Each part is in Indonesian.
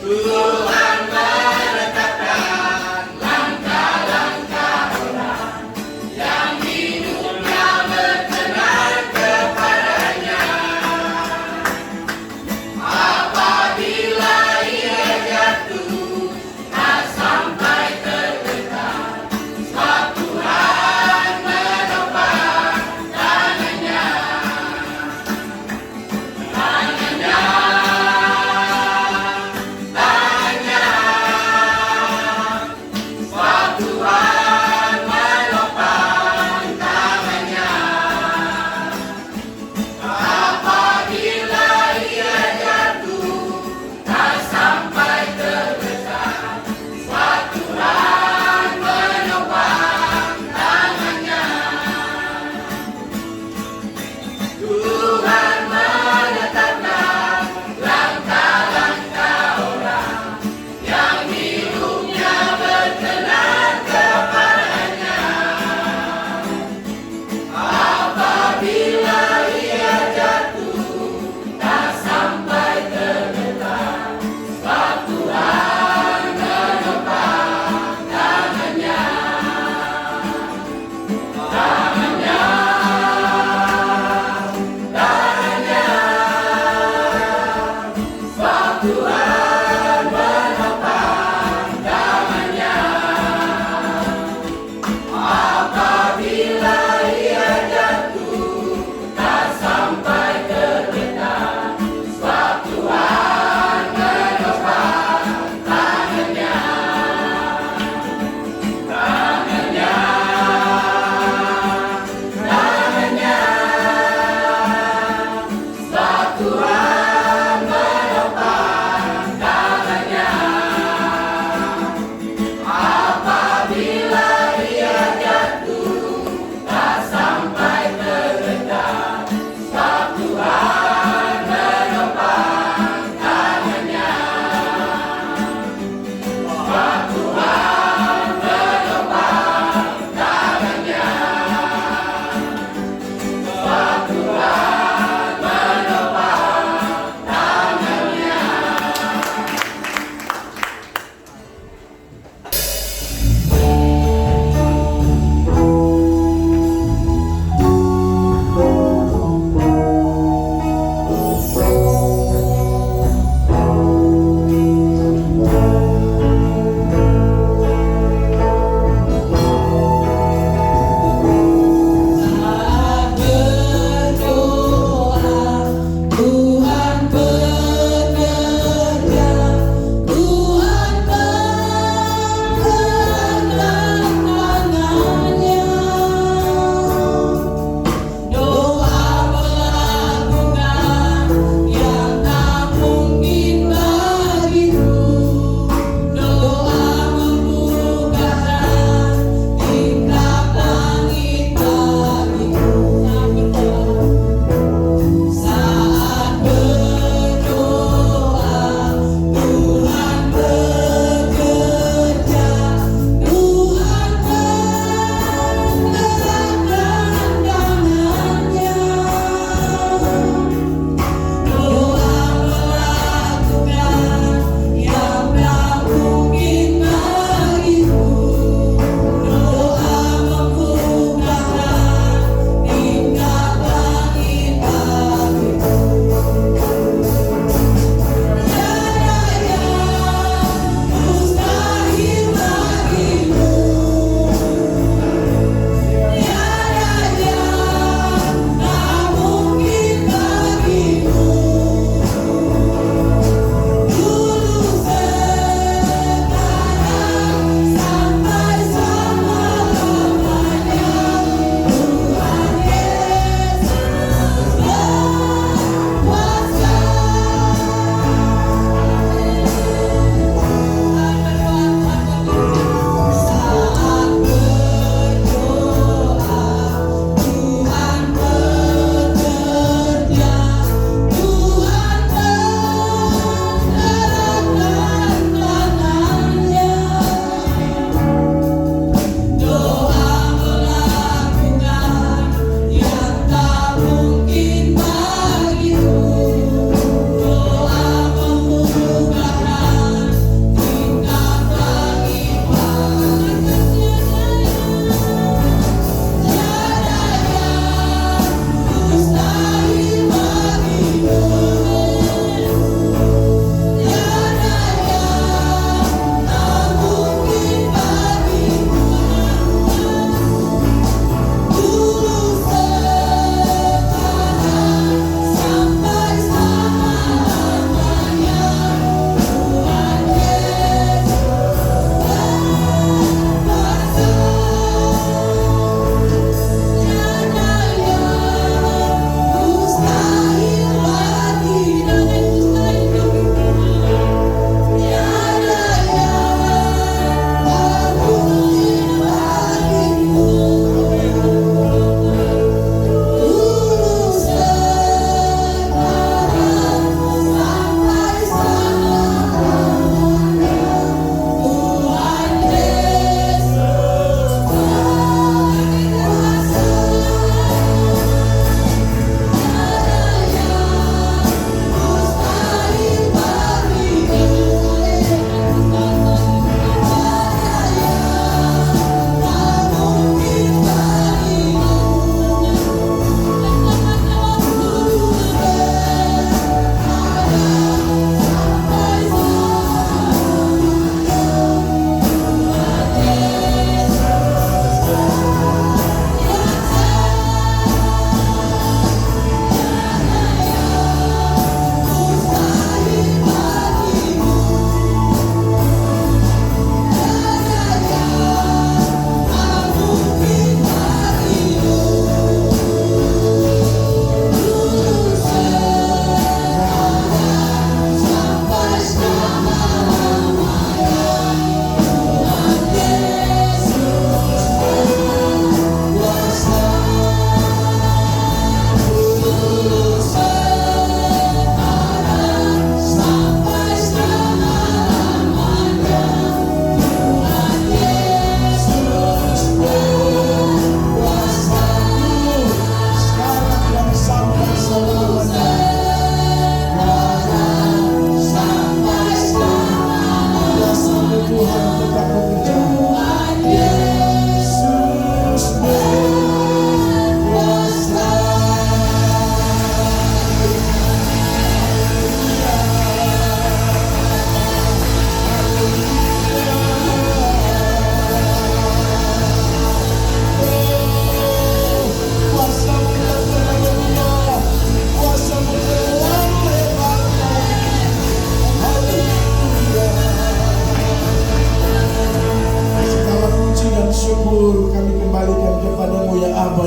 Tuhan menetapkan langkah-langkah orang yang hidupnya berkenan kepadanya. Apabila ia jatuh, tak sampai terdekat, sebab Tuhan menopang tangannya. Tangannya, tangannya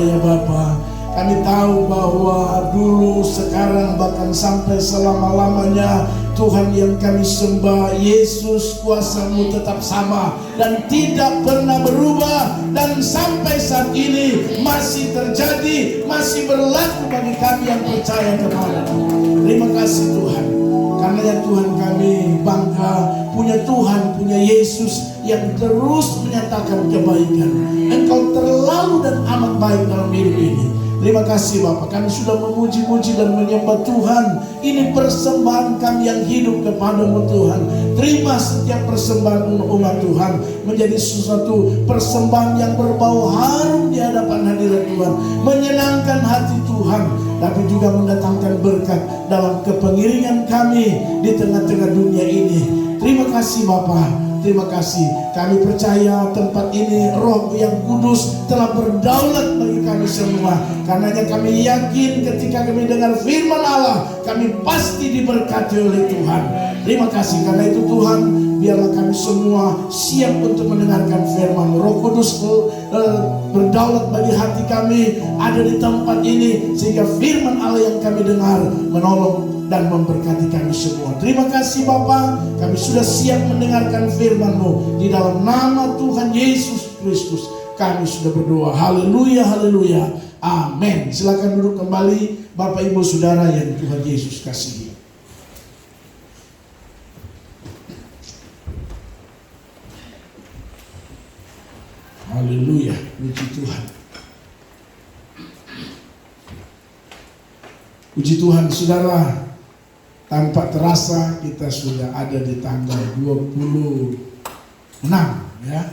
ya Bapa. Kami tahu bahwa dulu, sekarang, bahkan sampai selama-lamanya Tuhan yang kami sembah, Yesus, kuasa-Mu tetap sama dan tidak pernah berubah, dan sampai saat ini masih terjadi, masih berlaku bagi kami yang percaya kepada-Mu. Terima kasih Tuhan, karena ya Tuhan kami bangga punya Tuhan, punya Yesus yang terus menyatakan kebaikan. Engkau terlalu dan amat baik dalam hidup ini. Terima kasih Bapak, kami sudah memuji-muji dan menyembah Tuhan. Ini persembahan kami yang hidup kepada-Mu Tuhan. Terima setiap persembahan umat Tuhan menjadi sesuatu persembahan yang berbau harum di hadapan hadirat Tuhan, menyenangkan hati Tuhan, tapi juga mendatangkan berkat dalam kepengiringan kami di tengah-tengah dunia ini. Terima kasih Bapak. Terima kasih. Kami percaya tempat ini Roh yang Kudus telah berdaulat bagi kami semua. Karenanya kami yakin ketika kami dengar firman Allah, kami pasti diberkati oleh Tuhan. Terima kasih. Karena itu Tuhan, biarlah kami semua siap untuk mendengarkan firman. Roh Kudus berdaulat bagi hati kami, ada di tempat ini, sehingga firman Allah yang kami dengar menolong dan memberkati kami semua. Terima kasih Bapa, kami sudah siap mendengarkan firman-Mu. Di dalam nama Tuhan Yesus Kristus kami sudah berdoa. Haleluya, haleluya, amin. Silakan duduk kembali Bapak Ibu Saudara yang Tuhan Yesus kasihi. Haleluya, puji Tuhan. Puji Tuhan saudara. Tanpa terasa kita sudah ada di tanggal 26 ya,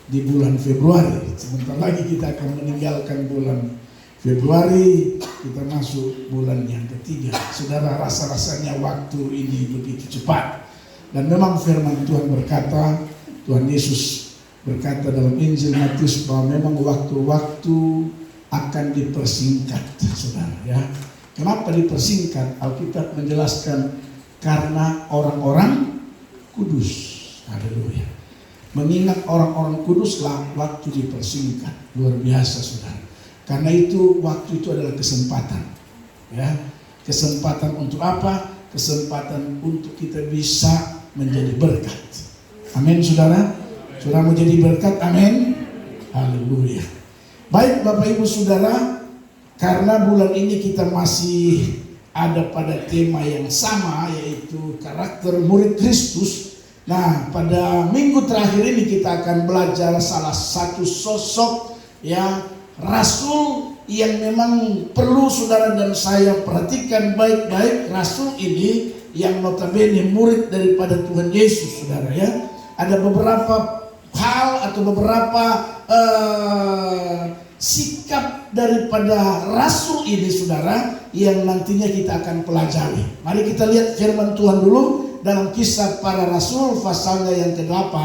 di bulan Februari. Sebentar lagi kita akan meninggalkan bulan Februari, kita masuk bulan yang ketiga. Saudara, rasa-rasanya waktu ini begitu cepat. Dan memang firman Tuhan berkata, Tuhan Yesus berkata dalam Injil Matius bahwa memang waktu-waktu akan dipersingkat, saudara ya. Kenapa dipersingkat? Alkitab menjelaskan karena orang-orang kudus. Haleluya. Mengingat orang-orang kuduslah waktu dipersingkat. Luar biasa saudara. Karena itu waktu itu adalah kesempatan. Ya, kesempatan untuk apa? Kesempatan untuk kita bisa menjadi berkat. Amin saudara. Saudara mau jadi berkat? Amin. Haleluya. Baik Bapak Ibu Saudara, karena bulan ini kita masih ada pada tema yang sama, yaitu karakter murid Kristus. Nah, pada minggu terakhir ini kita akan belajar salah satu sosok ya, rasul yang memang perlu saudara dan saya perhatikan baik-baik. Rasul ini yang notabene murid daripada Tuhan Yesus, saudara ya. Ada beberapa hal atau beberapa sikap daripada rasul ini saudara yang nantinya kita akan pelajari. Mari kita lihat firman Tuhan dulu dalam Kisah Para Rasul pasalnya yang ke-8.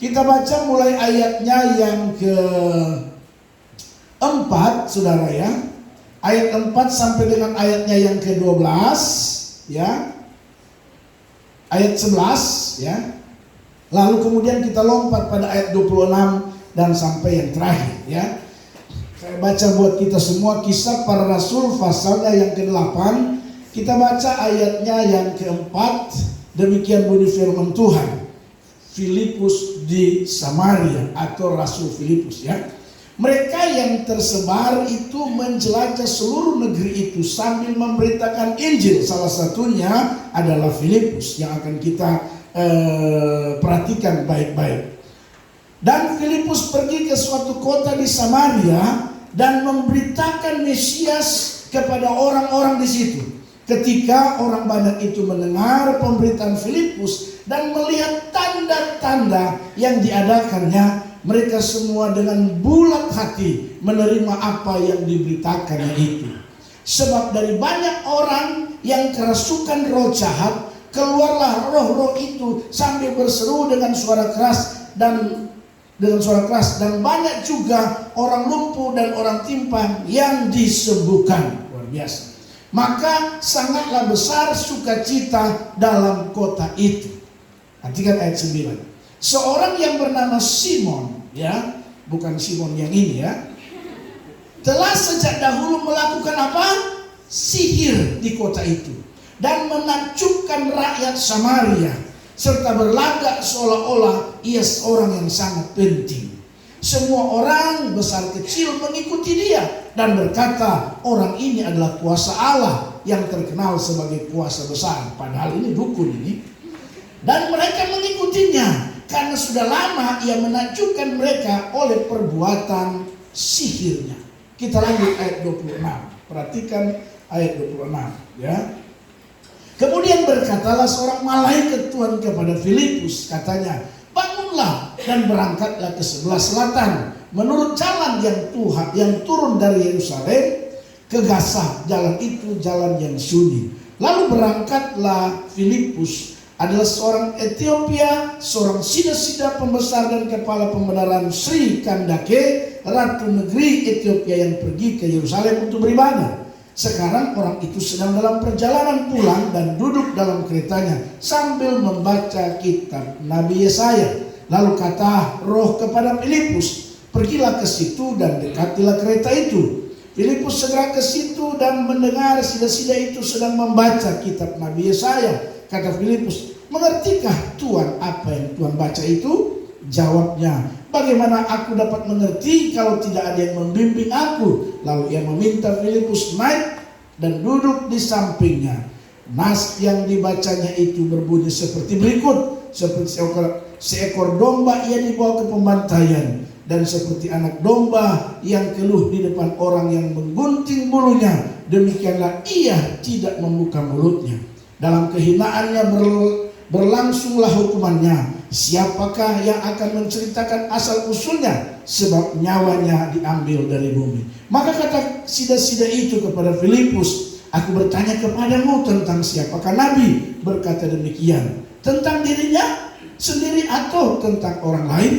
Kita baca mulai ayatnya yang ke-4 saudara ya. Ayat 4 sampai dengan ayatnya yang ke-12 ya. Ayat 11 ya. Lalu kemudian kita lompat pada ayat 26 dan sampai yang terakhir ya. Saya baca buat kita semua Kisah Para Rasul pasalnya yang ke-8. Kita baca ayatnya yang ke-4. Demikian bunyi firman Tuhan. Filipus di Samaria atau Rasul Filipus ya. Mereka yang tersebar itu menjelajah seluruh negeri itu sambil memberitakan Injil. Salah satunya adalah Filipus yang akan kita perhatikan baik-baik. Dan Filipus pergi ke suatu kota di Samaria dan memberitakan Mesias kepada orang-orang di situ. Ketika orang banyak itu mendengar pemberitaan Filipus dan melihat tanda-tanda yang diadakannya, mereka semua dengan bulat hati menerima apa yang diberitakannya itu. Sebab dari banyak orang yang kerasukan roh jahat, keluarlah roh-roh itu sambil berseru dengan suara keras dan banyak juga orang lumpuh dan orang timpang yang disembuhkan. Luar biasa. Maka sangatlah besar sukacita dalam kota itu. Perhatikan ayat 9. Seorang yang bernama Simon, ya, bukan Simon yang ini ya. telah sejak dahulu melakukan apa? Sihir di kota itu dan menakjubkan rakyat Samaria, serta berlagak seolah-olah ia seorang yang sangat penting. Semua orang besar kecil mengikuti dia dan berkata, orang ini adalah kuasa Allah yang terkenal sebagai kuasa besar. Padahal ini dukun ini. Dan mereka mengikutinya karena sudah lama ia menakjubkan mereka oleh perbuatan sihirnya. Kita lanjut ayat 26. Perhatikan ayat 26 ya. Kemudian berkatalah seorang malaikat Tuhan kepada Filipus, katanya, bangunlah dan berangkatlah ke sebelah selatan menurut jalan yang turun dari Yerusalem ke Gaza. Jalan itu jalan yang sunyi. Lalu berangkatlah Filipus, adalah seorang Ethiopia, seorang sida-sida pembesar dan kepala pembenaran Sri Kandake, ratu negeri Ethiopia yang pergi ke Yerusalem untuk beribadah. Sekarang orang itu sedang dalam perjalanan pulang dan duduk dalam keretanya sambil membaca kitab Nabi Yesaya. Lalu kata roh kepada Filipus, pergilah ke situ dan dekatilah kereta itu. Filipus segera ke situ dan mendengar sida-sida itu sedang membaca kitab Nabi Yesaya. Kata Filipus, mengertikah Tuhan apa yang Tuhan baca itu? Jawabnya, bagaimana aku dapat mengerti kalau tidak ada yang membimbing aku? Lalu ia meminta Filipus naik dan duduk di sampingnya. Nas yang dibacanya itu berbunyi seperti berikut. Seperti seekor domba ia dibawa ke pembantaian, dan seperti anak domba yang keluh di depan orang yang menggunting bulunya, demikianlah ia tidak membuka mulutnya. Dalam kehinaannya berlangsunglah hukumannya. Siapakah yang akan menceritakan asal usulnya? Sebab nyawanya diambil dari bumi. Maka kata sida-sida itu kepada Filipus, aku bertanya kepadamu tentang siapakah Nabi? Berkata demikian, tentang dirinya sendiri atau tentang orang lain?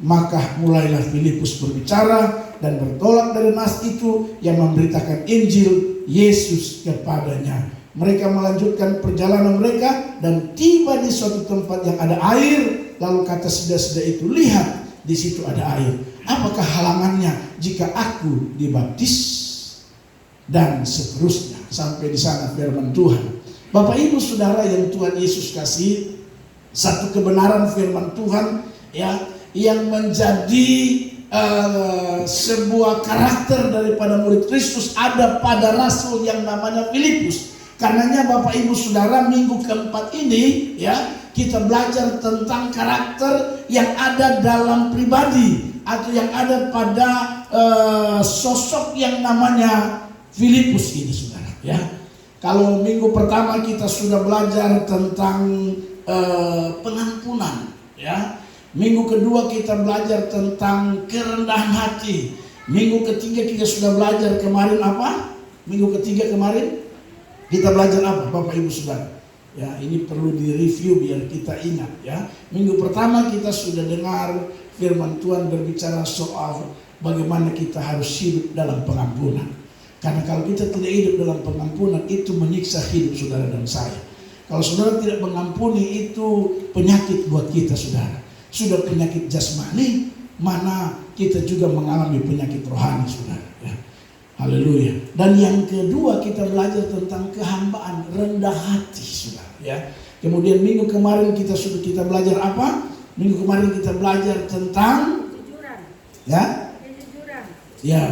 Maka mulailah Filipus berbicara dan bertolak dari nas itu yang memberitakan Injil Yesus kepadanya. Mereka melanjutkan perjalanan mereka dan tiba di suatu tempat yang ada air. Lalu kata sida-sida itu, lihat, di situ ada air. Apakah halangannya jika aku dibaptis? Dan seterusnya sampai di sana firman Tuhan. Bapak Ibu Saudara yang Tuhan Yesus kasih, satu kebenaran firman Tuhan ya yang menjadi sebuah karakter daripada murid Kristus ada pada rasul yang namanya Filipus. Karenanya Bapak Ibu Saudara, minggu keempat ini ya kita belajar tentang karakter yang ada dalam pribadi atau yang ada pada sosok yang namanya Filipus ini, Saudara ya. Kalau minggu pertama kita sudah belajar tentang pengampunan ya. Minggu kedua kita belajar tentang kerendahan hati. Minggu ketiga kita sudah belajar kemarin apa? Minggu ketiga kemarin kita belajar apa, Bapak Ibu Saudara? Ya, ini perlu direview biar kita ingat ya. Minggu pertama kita sudah dengar firman Tuhan berbicara soal bagaimana kita harus hidup dalam pengampunan. Karena kalau kita tidak hidup dalam pengampunan, itu menyiksa hidup saudara dan saya. Kalau saudara tidak mengampuni, itu penyakit buat kita, saudara. Sudah penyakit jasmani, mana kita juga mengalami penyakit rohani, saudara ya. Haleluya. Dan yang kedua kita belajar tentang kehambaan, rendah hati, saudara ya. Kemudian minggu kemarin kita belajar apa? Minggu kemarin kita belajar tentang kejujuran. Ya? Kejujuran. Ya.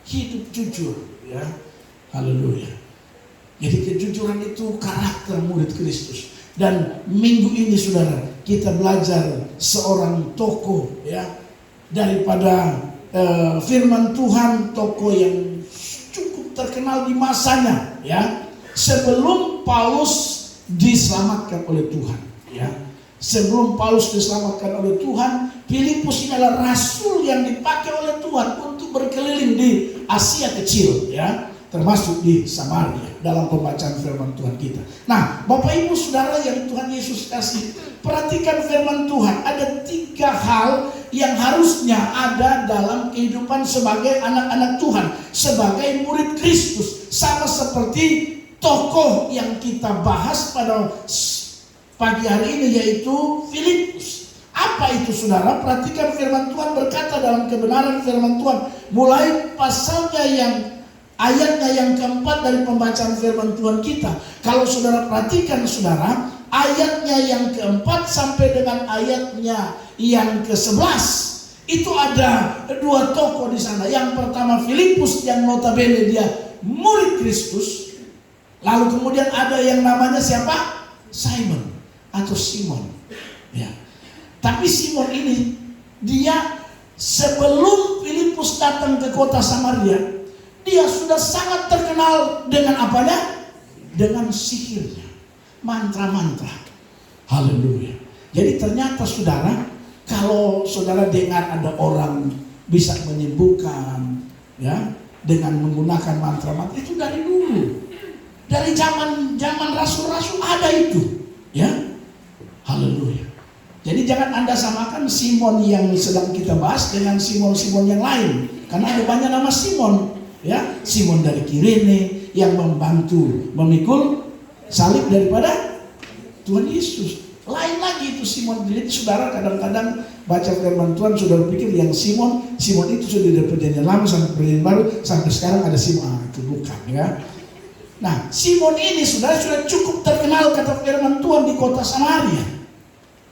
Hidup jujur ya. Haleluya. Jadi kejujuran itu karakter murid Kristus. Dan minggu ini saudara, kita belajar seorang tokoh ya daripada firman Tuhan, tokoh yang cukup terkenal di masanya ya, sebelum Paulus diselamatkan oleh Tuhan ya. Sebelum Paulus diselamatkan oleh Tuhan, Filipus ini adalah rasul yang dipakai oleh Tuhan untuk berkeliling di Asia Kecil ya, termasuk di Samaria dalam pembacaan firman Tuhan kita. Nah, Bapak Ibu Saudara yang Tuhan Yesus kasih, perhatikan firman Tuhan. Ada 3 hal yang harusnya ada dalam kehidupan sebagai anak-anak Tuhan, sebagai murid Kristus, sama seperti tokoh yang kita bahas pada pagi hari ini, yaitu Filipus. Apa itu saudara? Perhatikan firman Tuhan berkata dalam kebenaran firman Tuhan. Mulai pasalnya ayatnya yang keempat dari pembacaan firman Tuhan kita. Kalau saudara perhatikan saudara, ayatnya yang keempat sampai dengan ayatnya yang ke-11. Itu ada dua tokoh di sana. Yang pertama Filipus yang notabene dia murid Kristus. Lalu kemudian ada yang namanya siapa? Simon atau Simon. Ya. Tapi Simon ini dia sebelum Filipus datang ke kota Samaria, dia sudah sangat terkenal dengan apanya? Dengan sihirnya, mantra-mantra. Haleluya. Jadi ternyata saudara, kalau saudara dengar ada orang bisa menyembuhkan ya dengan menggunakan mantra-mantra, itu dari dulu. Dari zaman rasul-rasul ada itu, ya. Haleluya. Jadi jangan Anda samakan Simon yang sedang kita bahas dengan Simon-Simon yang lain. Karena ada banyak nama Simon, ya. Simon dari Kirene yang membantu memikul salib daripada Tuhan Yesus. Lain lagi itu Simon. Jadi saudara kadang-kadang baca firman Tuhan saudara pikir yang Simon itu sudah dari perjanjian lama sampai perjanjian baru sampai sekarang ada Simon. Itu bukan, ya. Nah, Simon ini saudara sudah cukup terkenal kata firman Tuhan di kota Samaria.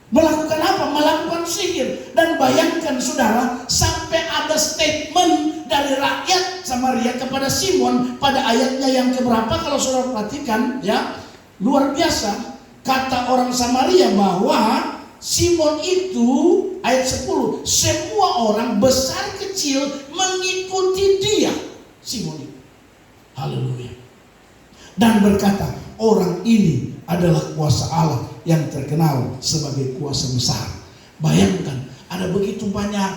Melakukan apa? Melakukan sihir. Dan bayangkan saudara, sampai ada statement dari rakyat Samaria kepada Simon pada ayatnya yang keberapa kalau saudara perhatikan, ya, luar biasa. Kata orang Samaria bahwa Simon itu, ayat 10, semua orang besar kecil mengikuti dia, Simon itu. Haleluya. Dan berkata, orang ini adalah kuasa Allah yang terkenal sebagai kuasa besar. Bayangkan, ada begitu banyak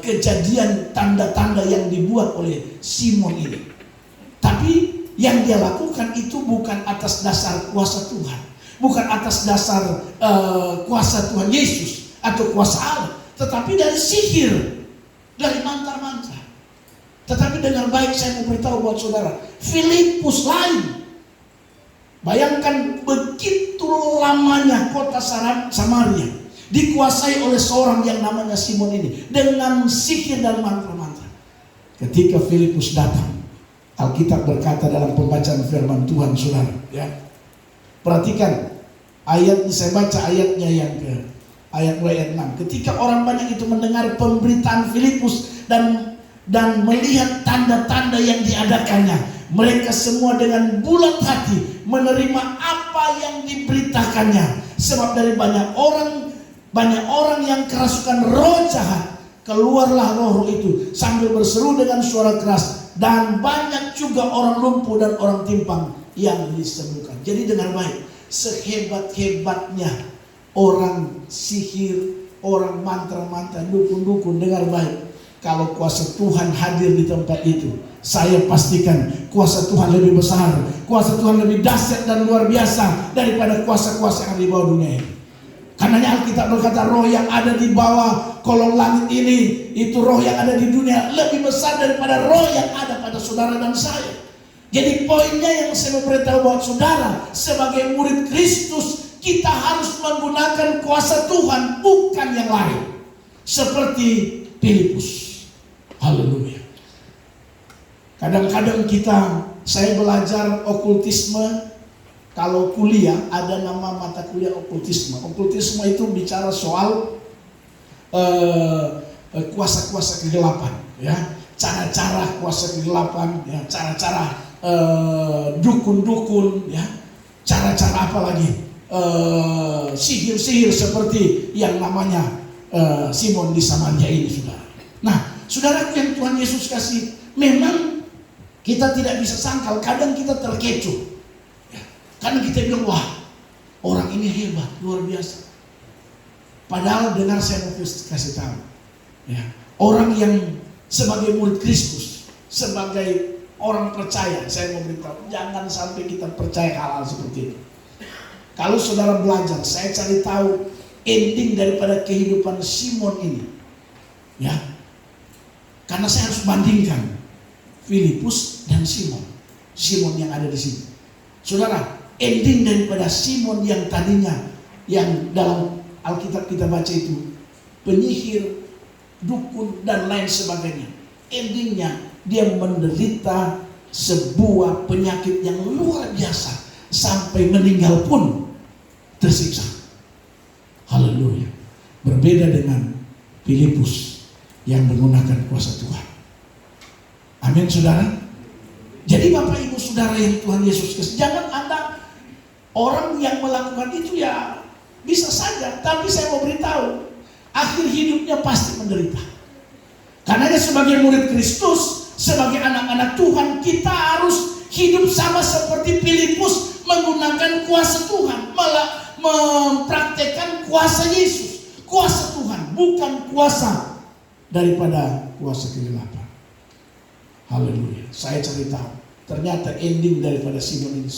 kejadian tanda-tanda yang dibuat oleh Simon ini. Tapi yang dia lakukan itu bukan atas dasar kuasa Tuhan, bukan atas dasar kuasa Tuhan Yesus atau kuasa Allah, tetapi dari sihir, dari mantra-mantra. Tetapi dengan baik saya mau beritahu buat saudara, Filipus lain. Bayangkan begitu lamanya kota Samaria dikuasai oleh seorang yang namanya Simon ini dengan sihir dan mantra-mantra. Ketika Filipus datang, Alkitab berkata dalam pembacaan firman Tuhan saudara, ya. Perhatikan ayat ini, saya baca ayatnya yang ke ayat 6. Ketika orang banyak itu mendengar pemberitaan Filipus dan melihat tanda-tanda yang diadakannya, mereka semua dengan bulat hati menerima apa yang diberitakannya. Sebab dari banyak orang yang kerasukan roh jahat, keluarlah roh itu sambil berseru dengan suara keras, dan banyak juga orang lumpuh dan orang timpang yang disembuhkan. Jadi dengar baik, sehebat-hebatnya orang sihir, orang mantra-mantra, dukun-dukun, dengar baik, kalau kuasa Tuhan hadir di tempat itu, saya pastikan kuasa Tuhan lebih besar, kuasa Tuhan lebih dahsyat dan luar biasa daripada kuasa-kuasa yang ada di bawah dunia ini. Karenanya Alkitab berkata, roh yang ada di bawah kolong langit ini, itu roh yang ada di dunia lebih besar daripada roh yang ada pada saudara dan saya. Jadi poinnya yang saya mau beritahu buat saudara, sebagai murid Kristus, kita harus menggunakan kuasa Tuhan, bukan yang lain. Seperti Filipus. Haleluya. Kadang-kadang saya belajar okultisme. Kalau kuliah ada nama mata kuliah okultisme. Okultisme itu bicara soal kuasa-kuasa kegelapan, ya, cara-cara kuasa kegelapan, ya, cara-cara dukun-dukun, ya, cara-cara apa lagi, sihir-sihir seperti yang namanya Simon di Samaria ini, saudara. Nah, saudara yang Tuhan Yesus kasih, memang kita tidak bisa sangkal, kadang kita terkecoh. Karena kita bilang, wah, orang ini hebat, luar biasa. Padahal dengar saya mau kasih tahu, ya, orang yang sebagai murid Kristus, sebagai orang percaya, saya mau beritahu, jangan sampai kita percaya hal-hal seperti itu. Kalau saudara belajar, saya cari tahu ending daripada kehidupan Simon ini, ya. Karena saya harus bandingkan Filipus dan Simon yang ada di sini. Saudara, ending daripada Simon yang tadinya, yang dalam Alkitab kita baca itu penyihir, dukun, dan lain sebagainya. Endingnya dia menderita sebuah penyakit yang luar biasa, sampai meninggal pun tersiksa. Haleluya. Berbeda dengan Filipus yang menggunakan kuasa Tuhan. Amin, saudara. Jadi Bapak Ibu Saudara yang Tuhan Yesus Kristus, jangan Anda orang yang melakukan itu ya bisa saja, tapi saya mau beritahu, akhir hidupnya pasti menderita. Karena sebagai murid Kristus, sebagai anak-anak Tuhan, kita harus hidup sama seperti Filipus, menggunakan kuasa Tuhan, malah mempraktekkan kuasa Yesus, kuasa Tuhan, bukan kuasa daripada kuasa kegelapan. Haleluya. Saya cari tahu, ternyata ending daripada Simon ini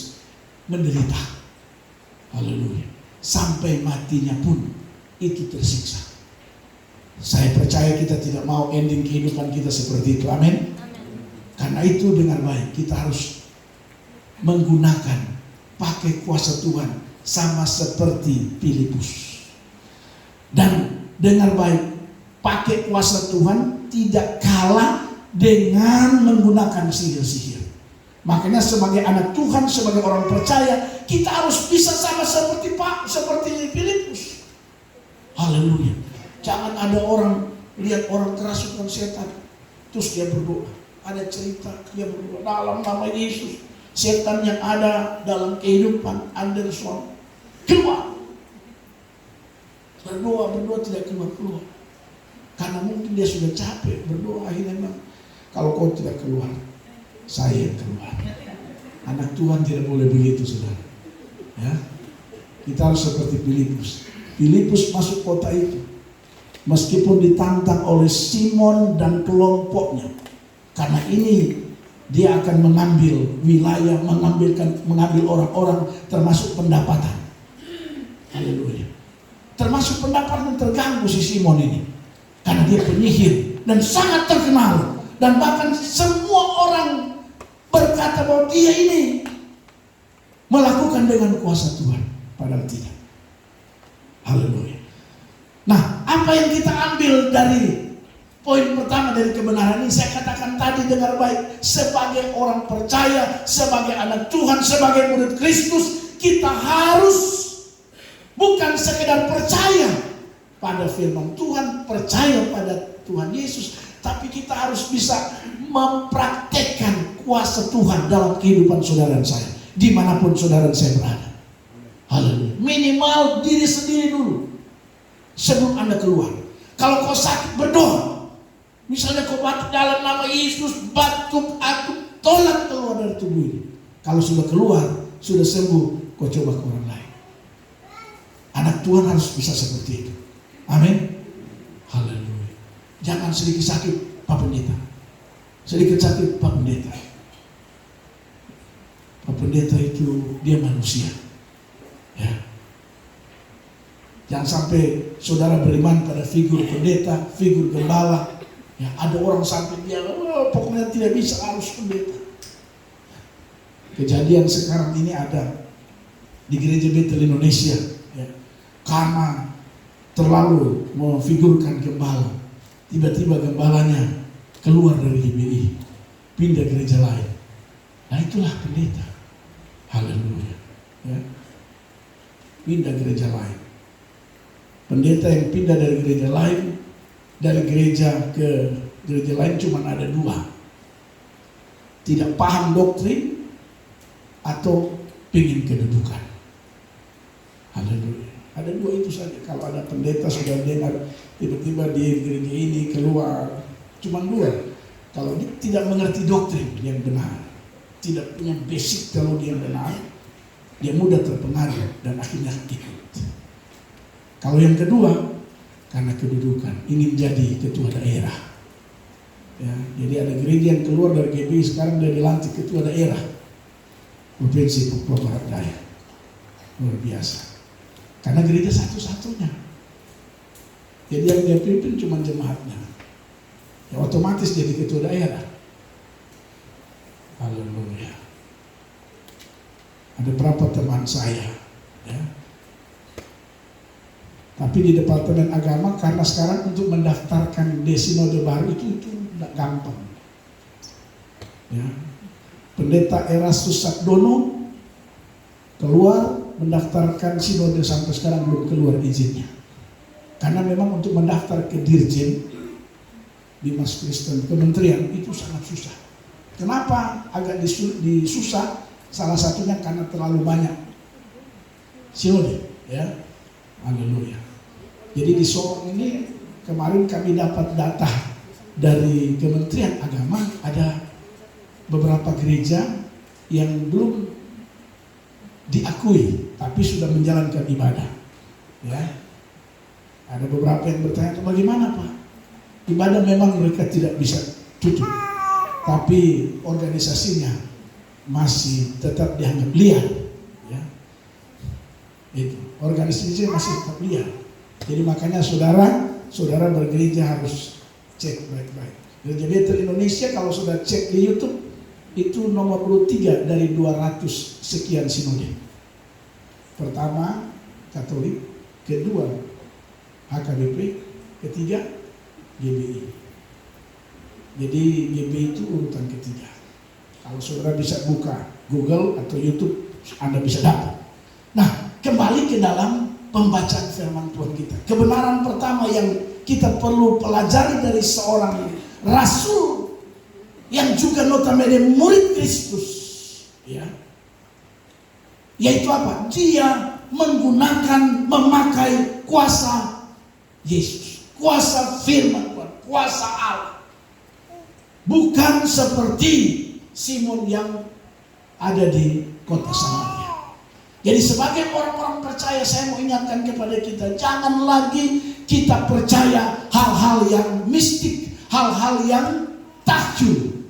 menderita. Haleluya. Sampai matinya pun itu tersiksa. Saya percaya kita tidak mau ending kehidupan kita seperti itu. Amin. Karena itu dengan baik kita harus menggunakan, pakai kuasa Tuhan sama seperti Filipus. Dan dengan baik pakai kuasa Tuhan tidak kalah dengan menggunakan sihir-sihir. Makanya sebagai anak Tuhan, sebagai orang percaya, kita harus bisa sama seperti Filipus. Haleluya. Jangan ada orang lihat orang kerasukan setan, terus dia berdoa. Ada cerita dia berdoa dalam nama Yesus, setan yang ada dalam kehidupan Anderson keluar. Berdoa tidak keluar. Karena mungkin dia sudah capek berdoa, akhirnya bilang, kalau kau tidak keluar, saya yang keluar. Anak Tuhan tidak boleh begitu, saudara. Ya, kita harus seperti Filipus. Filipus masuk kota itu, meskipun ditantang oleh Simon dan kelompoknya. Karena ini dia akan mengambil wilayah, mengambil orang-orang, termasuk pendapatan. Haleluya. Termasuk pendapatan terganggu si Simon ini, karena dia penyihir dan sangat terkenal. Dan bahkan semua orang berkata bahwa dia ini melakukan dengan kuasa Tuhan, padahal tidak. Haleluya. Nah, apa yang kita ambil dari poin pertama dari kebenaran ini? Saya katakan tadi dengar baik, sebagai orang percaya, sebagai anak Tuhan, sebagai murid Kristus, kita harus bukan sekedar percaya pada firman Tuhan, percaya pada Tuhan Yesus, tapi kita harus bisa mempraktekkan kuasa Tuhan dalam kehidupan saudara dan saya, dimanapun saudara dan saya berada. Haleluya. Minimal diri sendiri dulu sebelum Anda keluar. Kalau kau sakit, berdoa. Misalnya kau batuk dalam nama Yesus, batuk aku tolak keluar dari tubuh ini. Kalau sudah keluar, sudah sembuh, kau coba ke orang lain. Anak Tuhan harus bisa seperti itu. Amin. Haleluya. Jangan sedikit sakit, Pak Pendeta. Sedikit sakit, Pak Pendeta. Pak Pendeta itu dia manusia. Ya. Jangan sampai saudara beriman pada figur pendeta, figur gembala. Ya, ada orang sampai dia, pokoknya tidak bisa, harus pendeta. Kejadian sekarang ini ada di gereja Betel Indonesia. Ya. Karena terlalu memfigurkan gembala, tiba-tiba gembalanya keluar dari GBI, pindah gereja lain. Nah, itulah pendeta. Haleluya. Ya. Pindah gereja lain. Pendeta yang pindah dari gereja lain, dari gereja ke gereja lain cuma ada dua. Tidak paham doktrin atau ingin kedudukan. Haleluya. Ada dua itu saja. Kalau ada pendeta sudah dengar tiba-tiba di gereja ini keluar, cuma dua. Kalau dia tidak mengerti doktrin yang benar, tidak punya basic teologi yang benar, dia mudah terpengaruh dan akhirnya ikut. Kalau yang kedua, karena kedudukan, ingin jadi ketua daerah. Ya, jadi ada gereja yang keluar dari GBI sekarang dia dilantik ketua daerah Provinsi Papua Barat Daya. Luar biasa. Karena gereja satu-satunya. Jadi yang dia pimpin cuma jemaatnya. Ya otomatis jadi ketua daerah. Haleluya. Ada berapa teman saya, ya, Tapi di Departemen Agama, karena sekarang untuk mendaftarkan di sinode baru itu tidak gampang. Ya. Pendeta Erastus Sabdono keluar mendaftarkan sinode, sampai sekarang belum keluar izinnya. Karena memang untuk mendaftar ke Dirjen Dimas Kristen Kementerian itu sangat susah. Kenapa agak disusah? Salah satunya karena terlalu banyak sinode, ya. Haleluya. Jadi di Sorong ini kemarin kami dapat data dari Kementerian Agama, ada beberapa gereja yang belum diakui tapi sudah menjalankan ibadah. Ya. Ada beberapa yang bertanya, bagaimana Pak? Ibadah memang mereka tidak bisa tutup, tapi organisasinya masih tetap dianggap liar. Ya. Itu organisasinya masih tetap liar. Jadi makanya saudara bergereja harus cek baik-baik. Gereja Betel Indonesia kalau sudah cek di YouTube itu nomor 3 dari 200 sekian sinode. Pertama Katolik, kedua HKBP, ketiga GBI. Jadi GBI itu urutan ketiga. Kalau saudara bisa buka Google atau YouTube, Anda bisa dapat. Nah, kembali ke dalam pembacaan firman Tuhan kita. Kebenaran pertama yang kita perlu pelajari dari seorang rasul yang juga notabene murid Kristus, ya, yaitu apa? Dia memakai kuasa Yesus, kuasa firman Tuhan, kuasa Allah. Bukan seperti Simon yang ada di kota Samaria. Jadi sebagai orang-orang percaya, saya mau ingatkan kepada kita, jangan lagi kita percaya hal-hal yang mistik, hal-hal yang takjub.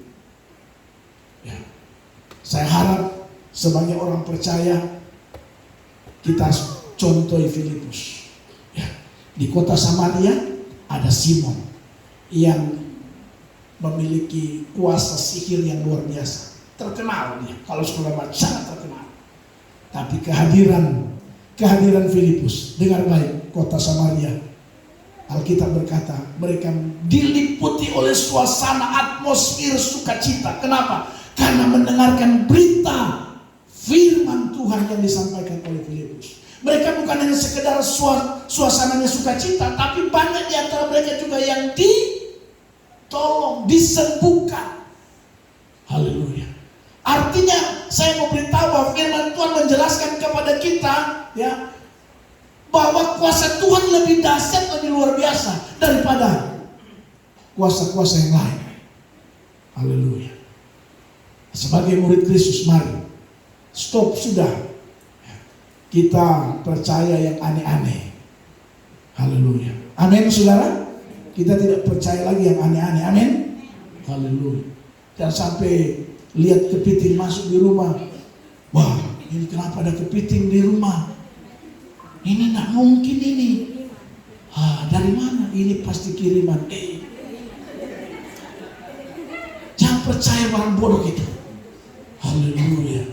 Ya. Saya harap sebagai orang percaya kita contoh Filipus. Ya. Di kota Samaria ada Simon yang memiliki kuasa sihir yang luar biasa. Terkenal dia, kalau sekolah baca sangat terkenal. Tapi kehadiran Filipus, dengar baik, kota Samaria, Alkitab berkata mereka diliputi oleh suasana atmosfer sukacita. Kenapa? Karena mendengarkan berita firman Tuhan yang disampaikan oleh Filipus. Mereka bukan hanya sekedar suasananya sukacita, tapi banyak di antara mereka juga yang ditolong, disembuhkan. Haleluya. Artinya saya mau beritahu bahwa firman Tuhan menjelaskan kepada kita, ya, bahwa kuasa Tuhan lebih dahsyat, lebih luar biasa daripada kuasa-kuasa yang lain. Haleluya. Sebagai murid Kristus, mari stop sudah kita percaya yang aneh-aneh. Haleluya. Amin, saudara. Kita tidak percaya lagi yang aneh-aneh. Amin. Haleluya. Jangan sampai lihat kepiting masuk di rumah. Wah, ini kenapa ada kepiting di rumah? Ini tidak mungkin ini. Dari mana? Ini pasti kiriman. Jangan percaya barang bodoh itu. Haleluya.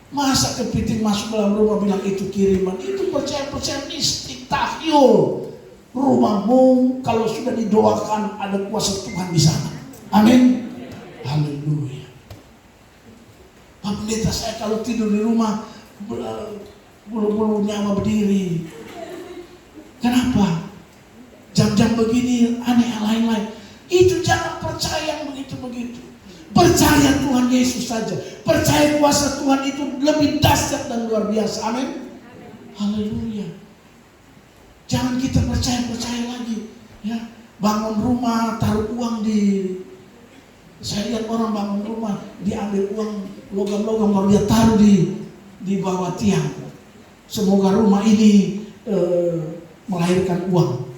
Masa kepiting masuk dalam rumah bilang itu kiriman? Itu percaya mistik, tahyul. Rumahmu kalau sudah didoakan ada kuasa Tuhan di sana. Amin. Haleluya. Pak Pendeta, saya kalau tidur di rumah bulu-bulu nyawa berdiri. Kenapa? Jam-jam begini aneh lain-lain. Itu jangan percaya yang begitu-begitu. Percaya Tuhan Yesus saja. Percaya kuasa Tuhan itu lebih dahsyat dan luar biasa. Amin. Haleluya. Jangan kita percaya lagi. Ya, bangun rumah, taruh uang di. Saya lihat orang bangun rumah, diambil uang logam-logam baru dia taruh di bawah tiang. Semoga rumah ini melahirkan uang.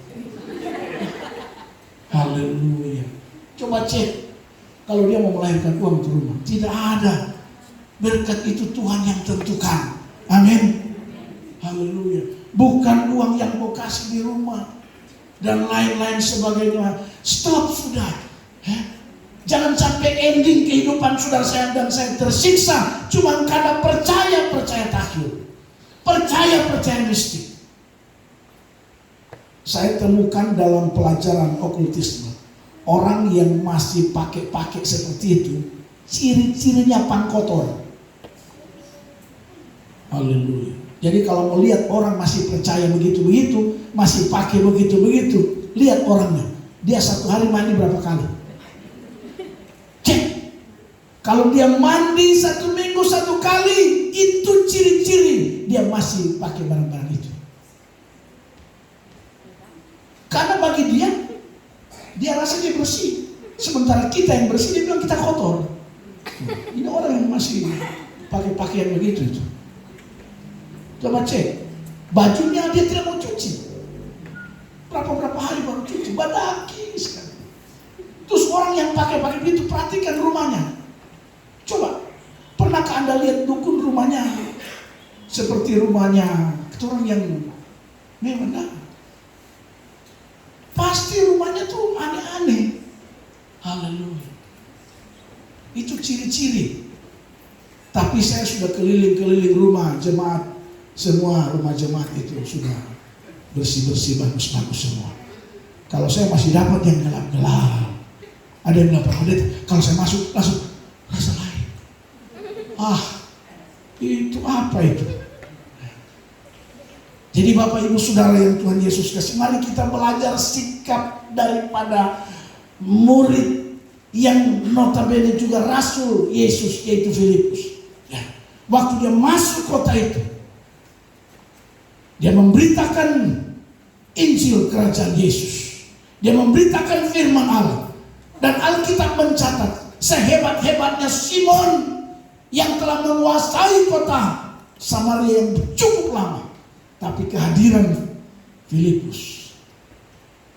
Haleluya. Coba cek. Kalau dia mau melahirkan uang di rumah, tidak ada. Berkat itu Tuhan yang tentukan. Amin. Haleluya. Bukan uang yang kau kasih di rumah dan lain-lain sebagainya. Stop sudah. Jangan sampai ending kehidupan saudara saya dan saya tersiksa cuma karena percaya tahyul, percaya mistik. saya temukan dalam pelajaran okultisme, orang yang masih pakai seperti itu, ciri-cirinya pangkotor. Haleluya. Jadi kalau mau lihat orang masih percaya begitu-begitu, masih pakai begitu-begitu, lihat orangnya. Dia satu hari mandi berapa kali? Cek. Kalau dia mandi 1 minggu 1 kali, itu ciri-ciri dia masih pakai barang-barang itu. Karena bagi dia rasa dia bersih. Sementara kita yang bersih, dia bilang kita kotor. Ini orang yang masih pakai pakaian begitu itu. Coba cek, bajunya dia tidak mau cuci. Berapa hari baru cuci, badaki sekali. Terus orang yang pakai begitu, perhatikan rumahnya. Coba, pernahkah Anda lihat dukun rumahnya seperti rumahnya orang yang mewah? Pasti rumahnya tuh aneh-aneh. Haleluya. Itu ciri-ciri. Tapi saya sudah keliling-keliling rumah jemaat. Semua rumah jemaat itu sudah bersih-bersih, bagus-bagus semua. Kalau saya masih dapat yang gelap-gelap. Ada yang bilang, Pak Pendeta, kalau saya masuk langsung rasa lain. Itu apa itu? Jadi Bapak Ibu Saudara yang Tuhan Yesus kasih, mari kita belajar sikap daripada murid yang notabene juga Rasul Yesus, yaitu Filipus. Waktu dia masuk kota itu, dia memberitakan Injil Kerajaan Yesus. Dia memberitakan firman Allah. Dan Alkitab mencatat, sehebat-hebatnya Simon yang telah menguasai kota Samaria yang cukup lama, tapi kehadiran Filipus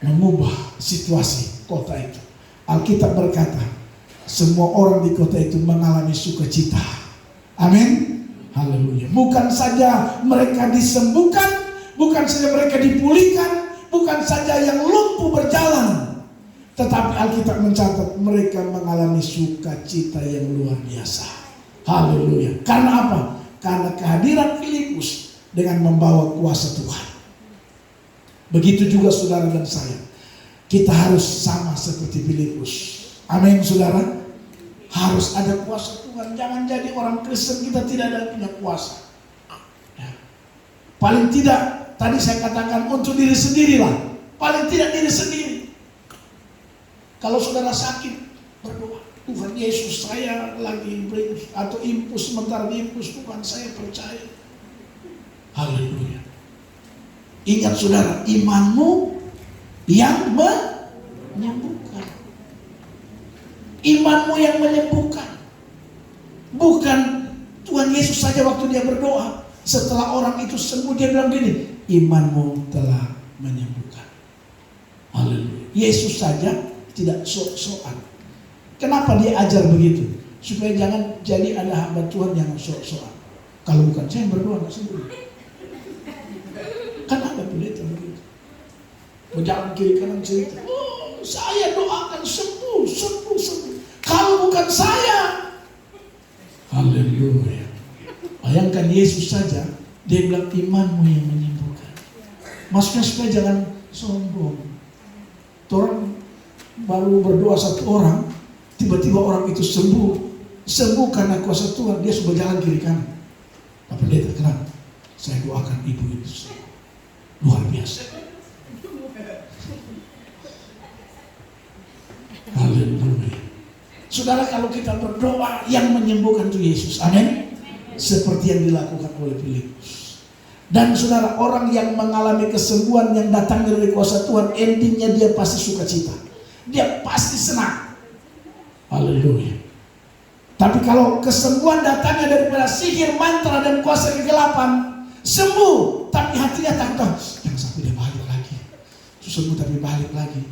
mengubah situasi kota itu. Alkitab berkata, semua orang di kota itu mengalami sukacita. Amin. Haleluya. Bukan saja mereka disembuhkan, bukan saja mereka dipulihkan, bukan saja yang lumpuh berjalan, tetapi Alkitab mencatat mereka mengalami sukacita yang luar biasa. Haleluya. Karena apa? Karena kehadiran Filipus dengan membawa kuasa Tuhan. Begitu juga saudara dan saya. Kita harus sama seperti Filipus. Amin saudara. Harus ada kuasa Tuhan. Jangan jadi orang Kristen kita tidak ada punya kuasa. Paling tidak, tadi saya katakan untuk diri sendirilah. Paling tidak diri sendiri. Kalau saudara sakit, berdoa. Tuhan Yesus, saya lagi atau impus, sementara impus, Tuhan saya percaya. Haleluya. Ingat saudara, imanmu yang menyembuhkan. Imanmu yang menyembuhkan. Bukan Tuhan Yesus saja waktu dia berdoa, setelah orang itu sembuh dia bilang gini, imanmu telah menyembuhkan. Haleluya. Yesus saja tidak sok-sokan. Kenapa dia ajar begitu? Supaya jangan jadi ada hamba Tuhan yang sok-sokan. Kalau bukan saya yang berdoa nggak sembuh. Kan ada pendeta begitu. Berjalan kiri kanan cerita, saya doakan sembuh. Kalau bukan saya. Haleluya. Bayangkan Yesus saja, dia bilang imanmu yang menyembuhkan. Maksudnya supaya jangan sombong. Orang baru berdoa satu orang, tiba-tiba orang itu sembuh karena kuasa Tuhan, dia sudah jalan kiri kanan. Pak Pendeta, kenapa? Saya doakan ibu itu sembuh. Luar biasa. Haleluya. Saudara, kalau kita berdoa, yang menyembuhkan itu Yesus. Amin. Seperti yang dilakukan oleh Filipus. Dan saudara, orang yang mengalami kesembuhan yang datang dari kuasa Tuhan, endingnya dia pasti sukacita. Dia pasti senang. Haleluya. Tapi kalau kesembuhan datangnya daripada sihir, mantra, dan kuasa kegelapan, sembuh, tapi hatinya takut, jangan sampai dia balik lagi. Sembuh tapi balik lagi.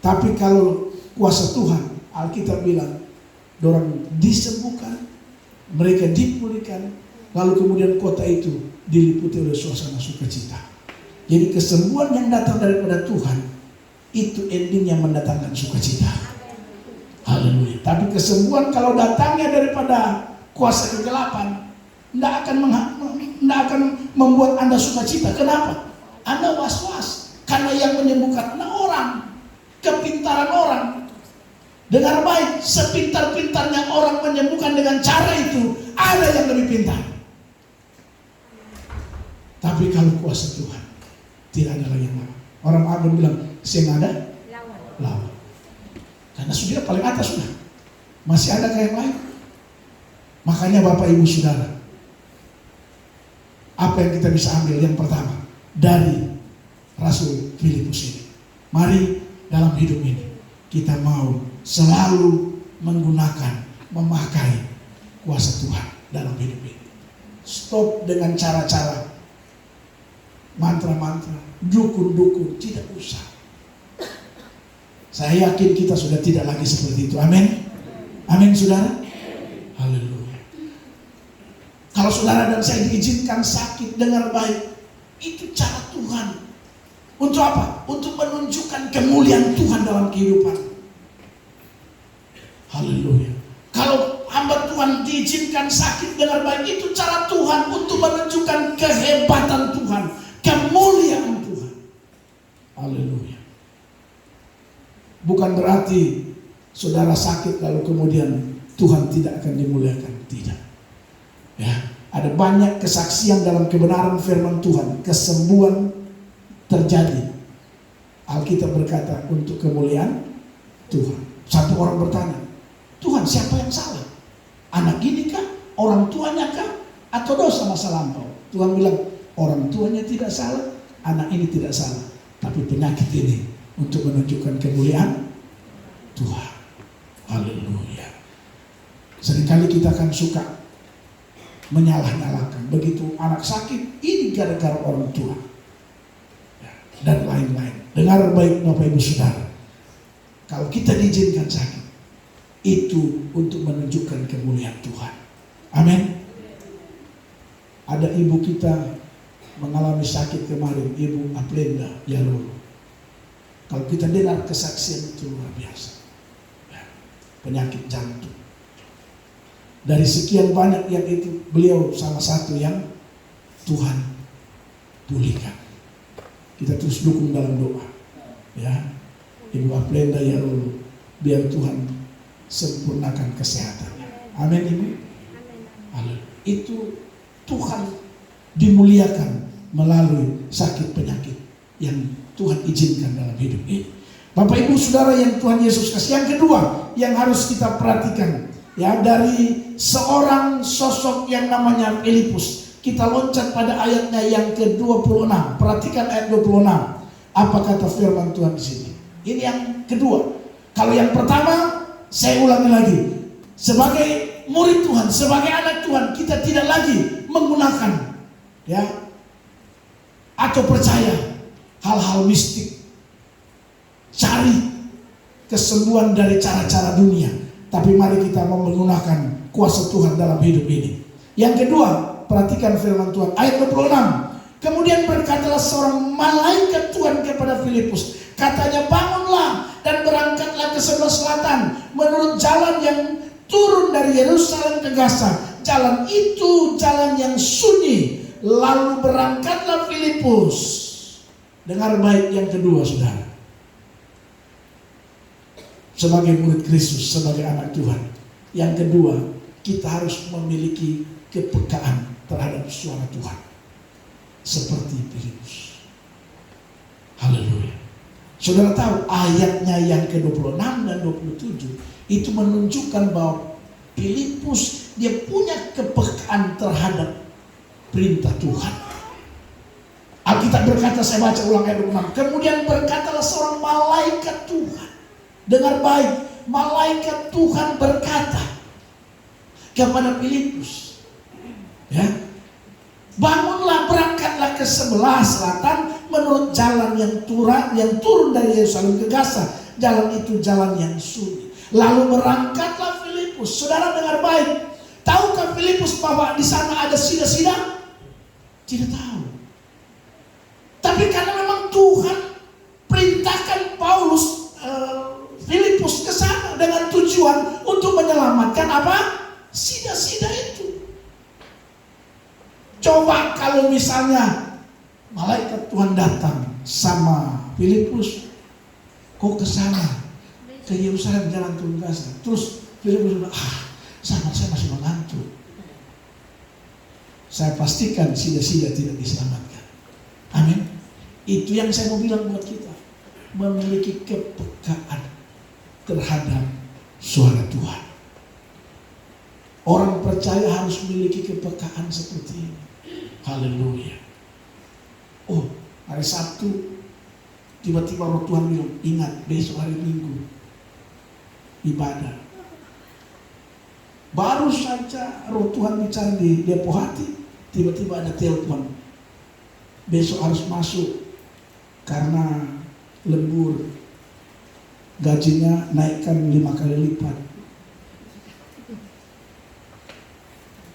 Tapi kalau kuasa Tuhan, Alkitab bilang, orang disembuhkan, mereka dipulihkan, lalu kemudian kota itu diliputi oleh suasana sukacita. Jadi kesembuhan yang datang daripada Tuhan, itu endingnya mendatangkan sukacita. Haleluya. Tapi kesembuhan kalau datangnya daripada kuasa kegelapan, tidak akan membuat Anda sukacita. Kenapa? Anda was-was karena yang menyembuhkan orang, kepintaran orang. Dengar baik, sepintar-pintarnya orang menyembuhkan dengan cara itu, ada yang lebih pintar. Tapi kalau kuasa Tuhan, tidak ada lagi yang lawan. Orang Agun bilang, yang ada lawan. Karena sudah paling atas sudah. Masih ada yang lain. Makanya Bapak Ibu Saudara, apa yang kita bisa ambil yang pertama dari Rasul Filipus ini? Mari dalam hidup ini kita mau selalu memakai kuasa Tuhan dalam hidup ini. Stop dengan cara-cara mantra-mantra, dukun-dukun, tidak usah. Saya yakin kita sudah tidak lagi seperti itu. Amin. Amin saudara. Haleluya. Kalau saudara dan saya diizinkan sakit, dengar baik, itu cara Tuhan. Untuk apa? Untuk menunjukkan kemuliaan Tuhan dalam kehidupan. Haleluya. Kalau hamba Tuhan diizinkan sakit, dengar baik, itu cara Tuhan untuk menunjukkan kehebatan Tuhan, kemuliaan Tuhan. Haleluya. Bukan berarti saudara sakit lalu kemudian Tuhan tidak akan dimuliakan. Tidak. Ya, ada banyak kesaksian dalam kebenaran firman Tuhan, kesembuhan terjadi. Alkitab berkata untuk kemuliaan Tuhan. Satu orang bertanya, Tuhan siapa yang salah? Anak ini kah? Orang tuanya kah? Atau dosa masa lampau? Tuhan bilang, orang tuanya tidak salah, anak ini tidak salah. Tapi penyakit ini untuk menunjukkan kemuliaan Tuhan. Haleluya. Seringkali kita akan suka menyalah-nyalahkan. Begitu anak sakit, ini gara-gara orang tua. Dan lain-lain. Dengar baik Bapak Ibu Saudara. Kalau kita diizinkan sakit, itu untuk menunjukkan kemuliaan Tuhan. Amin. Ada ibu kita mengalami sakit kemarin, Ibu Aplenda Yarolo. Kalau kita dengar kesaksian itu luar biasa. Ya, penyakit jantung. Dari sekian banyak yang itu, beliau salah satu yang Tuhan pulihkan. Kita terus dukung dalam doa. Ya, Ibu Aplenda Yarolo, biar Tuhan sempurnakan kesehatannya. Amin Ibu. Amin. Itu Tuhan dimuliakan melalui sakit penyakit yang Tuhan izinkan dalam hidup ini. Bapak Ibu Saudara yang Tuhan Yesus kasih. Yang kedua yang harus kita perhatikan, ya, dari seorang sosok yang namanya Filipus. Kita loncat pada ayatnya yang ke-26. Perhatikan ayat 26. Apa kata firman Tuhan di sini? Ini yang kedua. Kalau yang pertama, saya ulangi lagi. Sebagai murid Tuhan, sebagai anak Tuhan, kita tidak lagi menggunakan, ya, atau percaya hal-hal mistik, cari kesembuhan dari cara-cara dunia. Tapi mari kita mau menggunakan kuasa Tuhan dalam hidup ini. Yang kedua, perhatikan firman Tuhan ayat 26. Kemudian berkatalah seorang malaikat Tuhan kepada Filipus, katanya, bangunlah dan berangkatlah ke sebelah selatan menurut jalan yang turun dari Yerusalem ke Gaza. Jalan itu jalan yang sunyi. Lalu berangkatlah Filipus. Dengar baik yang kedua saudara. Sebagai murid Kristus, sebagai anak Tuhan, yang kedua, kita harus memiliki kepekaan terhadap suara Tuhan seperti Filipus. Haleluya. Saudara tahu ayatnya yang ke-26 dan 27 itu menunjukkan bahwa Filipus dia punya kepekaan terhadap perintah Tuhan. Alkitab berkata, saya baca ulang ayat 26. Kemudian berkatalah seorang malaikat Tuhan. Dengar baik, malaikat Tuhan berkata kepada Filipus, ya, bangunlah, berangkatlah ke sebelah selatan menurut jalan yang turun dari Yerusalem ke Gaza. Jalan itu jalan yang sunyi. Lalu berangkatlah Filipus. Saudara dengar baik. Tahukah Filipus bahwa di sana ada sida-sida? Tidak tahu. Tapi karena memang Tuhan perintahkan Filipus ke sana dengan tujuan untuk menyelamatkan apa? Sida-sida itu. Coba kalau misalnya malaikat Tuhan Tuhan datang sama Filipus, kok ke sana, ke Yerusalem jalan turun Gaza. Terus Filipus bilang, saya masih mengantuk. Saya pastikan sida-sida tidak diselamatkan. Amin. Itu yang saya mau bilang buat kita, memiliki kepekaan terhadap suara Tuhan. Orang percaya harus memiliki kepekaan seperti ini. Haleluya. Oh, hari Sabtu tiba-tiba roh Tuhan bilang, ingat besok hari Minggu ibadah. Baru saja roh Tuhan bicara di depo hati, tiba-tiba ada telepon, besok harus masuk karena lembur, gajinya naikkan 5 kali lipat.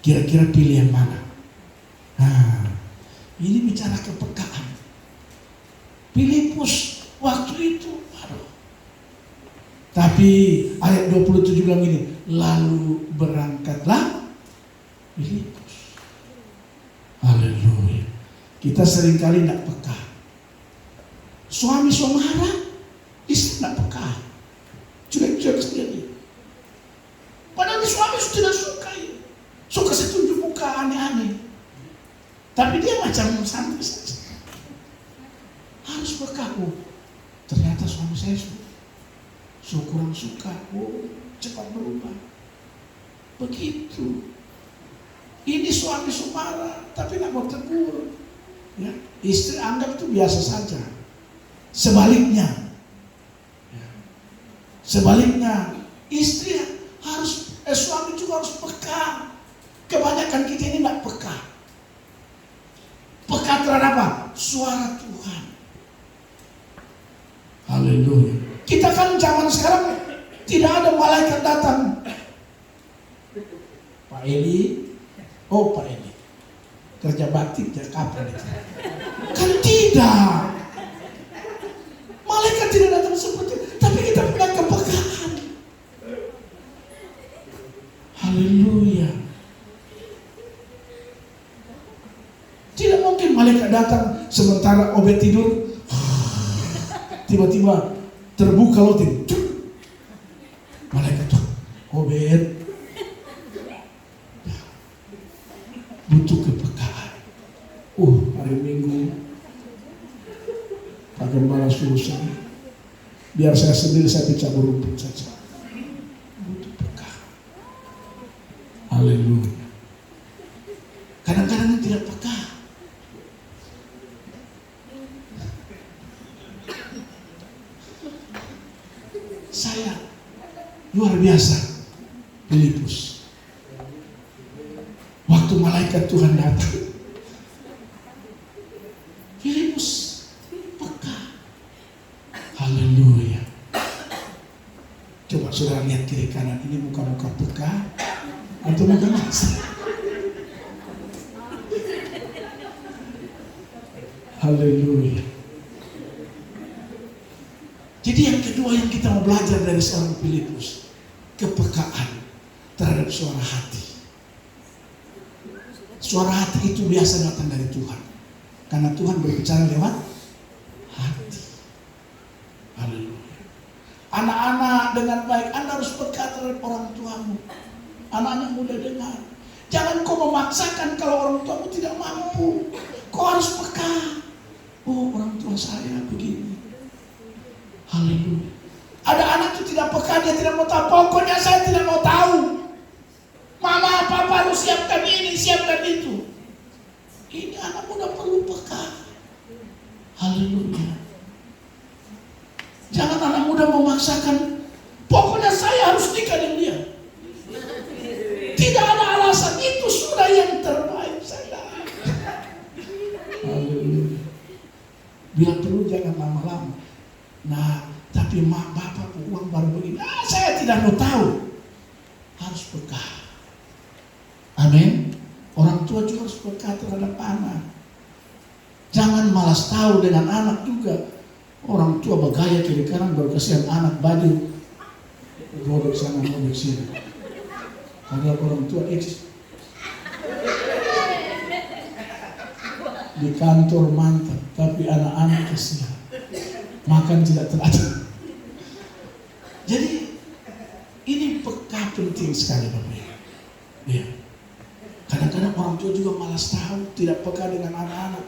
Kira-kira pilih yang mana? Ini bicara kepekaan. Filipus waktu itu, tapi ayat 27 bilang ini, lalu berangkatlah Filipus. Haleluya. Kita seringkali tidak peka. Suami marah, istri tidak peka. Cuek-cuek sendiri. Padahal suami sudah suka setunjuk muka aneh-aneh. Tapi dia macam santai saja. Harus peka. Ternyata suami saya kurang suka. Cepat berubah. Begitu. Ini suami marah, tapi tidak mau tegur. Ya, istri anggap itu biasa saja. Sebaliknya, istri harus, suami juga harus peka. Kebanyakan kita ini tidak peka. Peka terhadap apa? Suara Tuhan. Haleluya. Kita kan zaman sekarang tidak ada malaikat datang. Pak Eli, Pak Eli, kerja bakti kapan itu? Kan tidak. Malaikat tidak datang seperti itu, tapi kita punya kepekaan. Haleluya. Tidak mungkin malaikat datang sementara Obed tidur, tiba-tiba terbuka loting. Malaikat tuh, Obed, butuh kepekaan. Hari Minggu Pak Gembala suruh saya, biar saya sendiri, saya cabur rumput saja. Butuh peka. Haleluya. Kadang-kadang tidak peka. Saya luar biasa Filipus. Waktu malaikat Tuhan datang, Filipus peka. Haleluya. Coba saudara lihat kiri kanan, ini muka-muka peka atau muka maksa? Haleluya. Jadi yang kedua yang kita mau belajar dari seorang Filipus, kepekaan terhadap suara hati. Suara hati itu biasa datang dari Tuhan, karena Tuhan berbicara lewat hati. Haleluya. Anak-anak dengan baik, Anda harus peka terhadap orang tuamu. Anak-anak muda dengar, jangan kau memaksakan kalau orang tuamu tidak mampu. Kau harus peka. Orang tua saya begini. Haleluya. Ada anak itu tidak peka, dia tidak mau tahu. Pokoknya saya tidak mau tahu. Mama, papa harus siapkan ini, siapkan itu. Ini anak muda perlu peka. Haleluya. Jangan anak muda memaksakan, pokoknya saya harus nikah dengan dia. Tidak ada alasan, itu sudah yang terbaik saya. Haleluya. Bila perlu jangan lama-lama. Nah, tapi mak bapak uang baru begini, saya tidak mau tahu. Harus peka. Amin. Orang tua juga harus peka terhadap anak. Jangan malas tahu dengan anak juga. Orang tua bergaya kiri kanan, baru kasihan anak baju robek sana robek sini. Padahal orang tua Di kantor mantap, tapi anak-anak kasihan. Makan tidak teratur. Jadi ini peka penting sekali Bapak Ibu. Ya. Kadang-kadang orang tua juga malas tahu, tidak peka dengan anak-anak.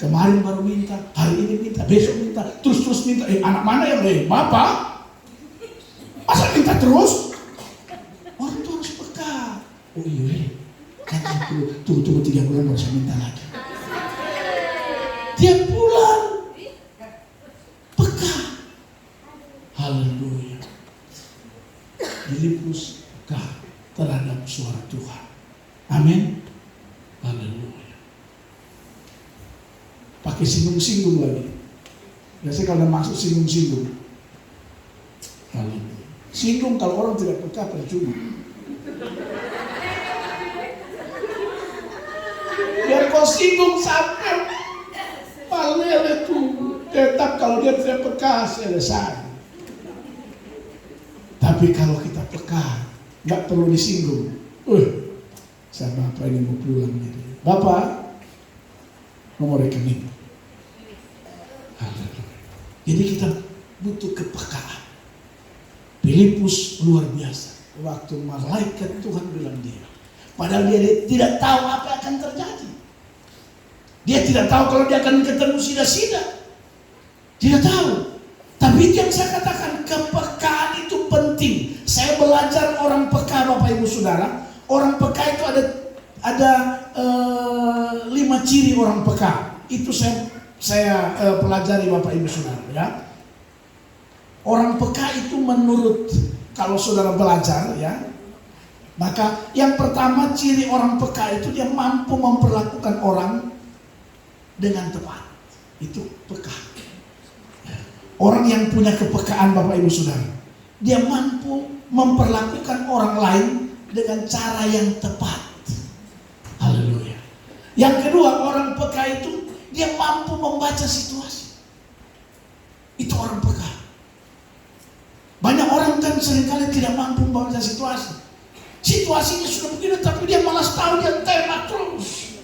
Kemarin baru minta, hari ini minta, besok minta, terus minta. Anak mana yang Bapak? Masa minta terus? Orang tua harus peka. Oh iya, nanti tunggu 3 bulan baru saya minta lagi. Tiap bulan peka. Haleluya. Filipus peka terhadap suara Tuhan. Amin. Haleluya. Pakai singgung-singgung lagi. Biasanya kalau udah masuk singgung-singgung. Haleluya. Singgung kalau orang tidak peka percuma. Biar kau singgung sampai paling itu tetap kalau dia tidak peka selesai. Tapi kalau kita peka, nggak perlu disinggung. Saya Bapak ini mau pulang gitu. Bapak, nomor rekening. Jadi kita butuh kepekaan. Filipus luar biasa. Waktu malaikat Tuhan bilang dia, padahal dia tidak tahu apa yang akan terjadi. Dia tidak tahu kalau dia akan ketemu sida-sida. Tidak tahu. Tapi yang saya katakan, kepekaan itu penting. Saya belajar orang peka Bapak Ibu Saudara. Orang peka itu ada 5 ciri orang peka. Itu saya pelajari Bapak Ibu Saudara ya. Orang peka itu menurut kalau saudara belajar ya, maka yang pertama ciri orang peka itu dia mampu memperlakukan orang dengan tepat. Itu peka. Orang yang punya kepekaan Bapak Ibu Saudara, dia mampu memperlakukan orang lain dengan cara yang tepat. Haleluya. Yang kedua, orang peka itu dia mampu membaca situasi. Itu orang peka. Banyak orang kan seringkali tidak mampu membaca situasi. Situasinya sudah begini tapi dia malas tahu, dia tembak terus.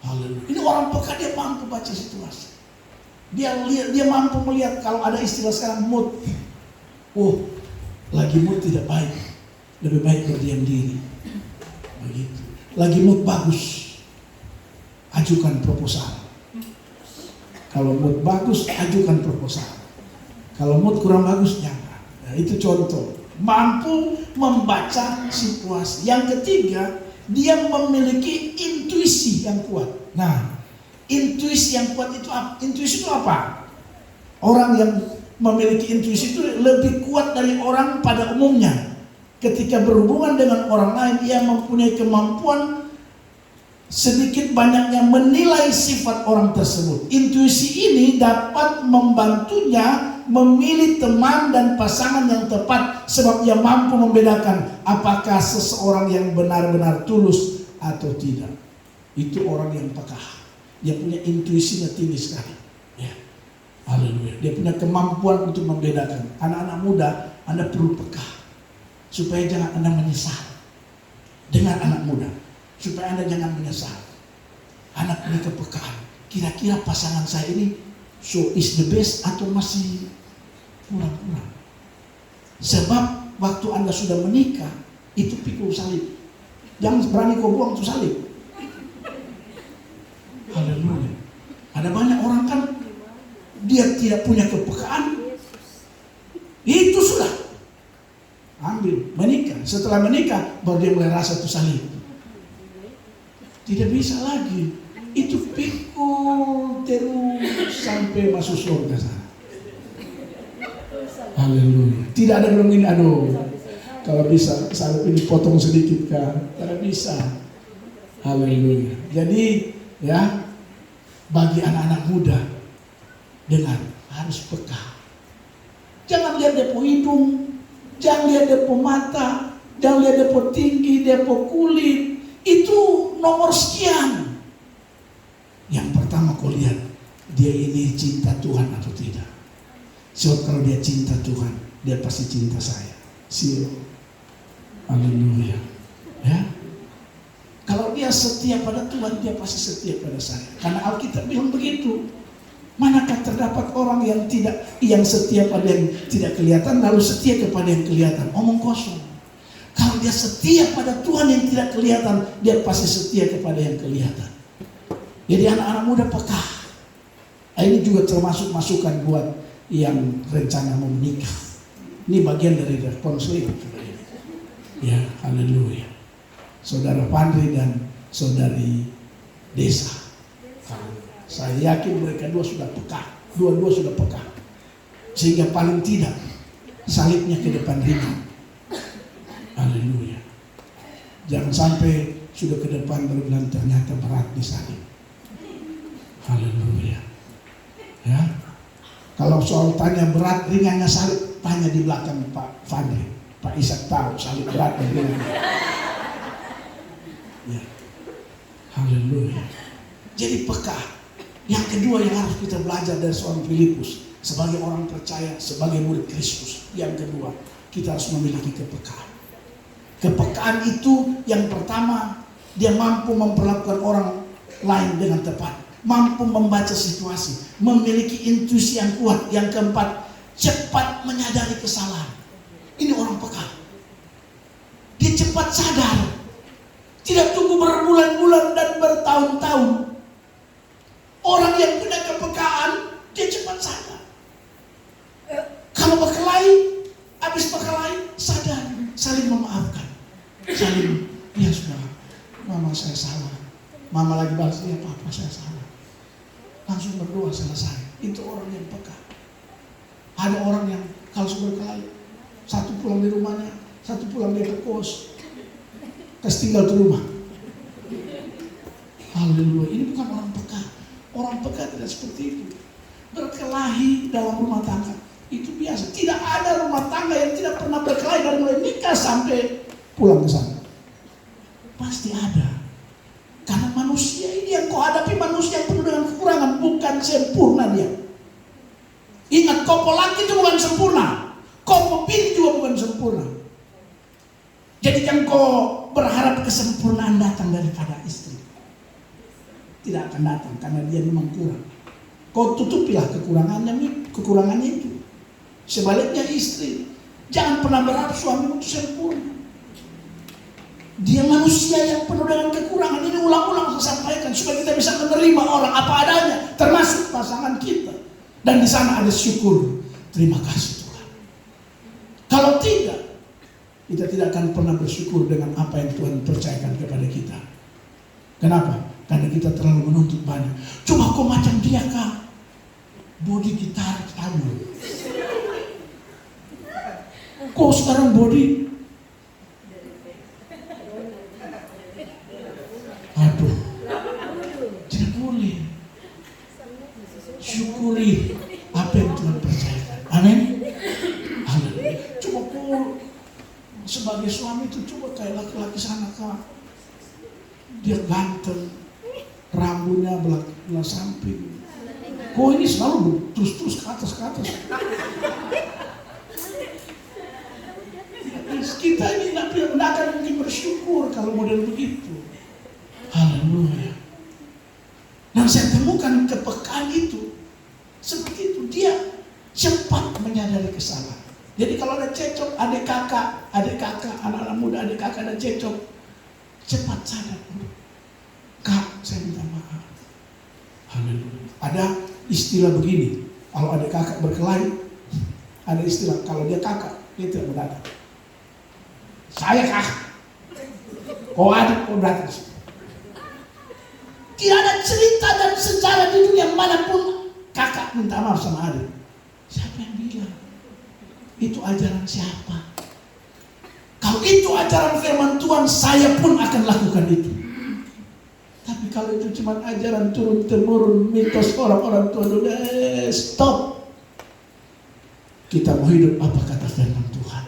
Haleluya. Ini orang peka, dia mampu baca situasi. Dia mampu melihat kalau ada istilah sekarang mood. Oh, lagi mood tidak baik. Lebih baik berdiam diri. Begitu. Lagi mood bagus, ajukan proposal. Kalau mood bagus, ajukan proposal. Kalau mood kurang bagus, jangan. Nah, itu contoh. Mampu membaca situasi. Yang ketiga, dia memiliki intuisi yang kuat. Nah, intuisi yang kuat itu apa? Intuisi itu apa? Orang yang memiliki intuisi itu lebih kuat dari orang pada umumnya. Ketika berhubungan dengan orang lain, ia mempunyai kemampuan sedikit banyaknya menilai sifat orang tersebut. Intuisi ini dapat membantunya memilih teman dan pasangan yang tepat, sebab ia mampu membedakan apakah seseorang yang benar-benar tulus atau tidak. Itu orang yang peka. Dia punya intuisinya tinggi sekali. Ya. Haleluya. Dia punya kemampuan untuk membedakan. Anak-anak muda, Anda perlu peka supaya jangan Anda menyesal. Dengan anak muda, supaya Anda jangan menyesal. Anak punya kepekaan. Kira-kira pasangan saya ini so is the best atau masih kurang-kurang. Sebab waktu Anda sudah menikah, itu pikul salib. Jangan berani kau buang itu salib. Haleluya. Ada banyak orang kan dia tidak punya kepekaan. Itu sudah ambil, menikah. Setelah menikah baru dia mulai rasa itu salib. Tidak bisa lagi. Itu pikul terus sampai masuk surga sana. Haleluya. Tidak ada bilang ini, aduh, kalau bisa salib ini potong sedikit kan. Tidak bisa. Haleluya. Jadi ya, bagi anak-anak muda, dengar, harus peka. Jangan lihat dia po hidung, jangan lihat dia po mata, jangan lihat dia po tinggi, dia po kulit. Itu nomor sekian. Yang pertama kau lihat, dia ini cinta Tuhan atau tidak. Sebab kalau dia cinta Tuhan, dia pasti cinta saya. Haleluya. Ya. Kalau dia setia pada Tuhan, dia pasti setia pada saya. Karena Alkitab bilang begitu. Manakah terdapat orang yang setia pada yang tidak kelihatan, lalu setia kepada yang kelihatan? Omong kosong. Kalau dia setia pada Tuhan yang tidak kelihatan, dia pasti setia kepada yang kelihatan. Jadi anak-anak muda peka. Ini juga termasuk masukan buat yang rencana mau menikah. Ini bagian dari konseling. Ya, haleluya. Saudara Pandri dan saudari Desa. Saya yakin mereka dua-dua sudah peka. Sehingga paling tidak salibnya ke depan ringan. Haleluya. Jangan sampai sudah ke depan baru bilang ternyata berat disalib. Haleluya. Ya. Kalau soal tanya berat ringannya salib, tanya di belakang Pak Fadli. Pak Ishak tahu salib berat dan ringan. Ya. Haleluya. Jadi peka. Yang kedua yang harus kita belajar dari seorang Filipus, sebagai orang percaya, sebagai murid Kristus, yang kedua, kita harus memiliki kepekaan. Kepekaan itu yang pertama, dia mampu memperlakukan orang lain dengan tepat, mampu membaca situasi, memiliki intuisi yang kuat. Yang keempat, cepat menyadari kesalahan. Ini orang peka. Dia cepat sadar, tidak tunggu berbulan-bulan dan bertahun-tahun. Orang yang punya kepekaan, dia cepat sadar. Kalau berkelahi, habis berkelahi, sadar, saling memaafkan. Saling, ya sudah, mama saya salah. Mama lagi balas, ya papa saya salah. Langsung berdoa selesai. Itu orang yang peka. Ada orang yang kalau sudah berkelahi, satu pulang di rumahnya, satu pulang dia ke kos, terus tinggal di rumah. Haleluya, ini bukan orang peka. Orang peka tidak seperti itu. Berkelahi dalam rumah tangga itu biasa. Tidak ada rumah tangga yang tidak pernah berkelahi dari mulai nikah sampai pulang ke sana. Pasti ada. Karena manusia ini yang kau hadapi manusia yang penuh dengan kekurangan, bukan sempurna dia. Ingat, kau laki itu bukan sempurna. Kau pilih juga bukan sempurna. Jadi kan kau berharap kesempurnaan datang daripada istri. Tidak akan datang karena dia memang kurang. Kau tutupilah kekurangannya itu. Sebaliknya istri, jangan pernah berharap suami itu sempurna. Dia manusia yang penuh dengan kekurangan. Ini ulang-ulang saya sampaikan supaya kita bisa menerima orang apa adanya, termasuk pasangan kita. Dan di sana ada syukur. Terima kasih Tuhan. Kalau tidak, kita tidak akan pernah bersyukur dengan apa yang Tuhan percayakan kepada kita. Kenapa? Karena kita terlalu menuntut banyak. Coba kau macam dia kah? Body gitar tamu. Kau sekarang body. Aduh. Tidak boleh. Syukuri apa yang Tuhan percayakan. Amin. Amin. Coba kau sebagai suami itu coba kayak laki-laki sana kah? Dia ganteng. Rambutnya belah samping. Kok ini selalu terus ke atas. Kita ini tidak akan mungkin bersyukur kalau model begitu. Haleluya. Dan saya temukan kepekaan itu seperti itu. Dia cepat menyadari kesalahan. Jadi kalau ada cecok, adik kakak, anak-anak muda, adik kakak ada cecok, cepat sadar. Kak, saya minta maaf. Haleluya. Ada istilah begini, kalau ada kakak berkelahi, ada istilah kalau dia kakak, dia tidak mau datang. Saya kakak, kau adik, kau datang. Tidak ada cerita dan sejarah di dunia manapun kakak minta maaf sama adik. Siapa yang bilang? Itu ajaran siapa? Kalau itu ajaran firman Tuhan, saya pun akan lakukan itu. Tapi kalau itu cuma ajaran turun-temurun, mitos orang-orang tua dulu, stop. Kita mau hidup apa kata firman Tuhan.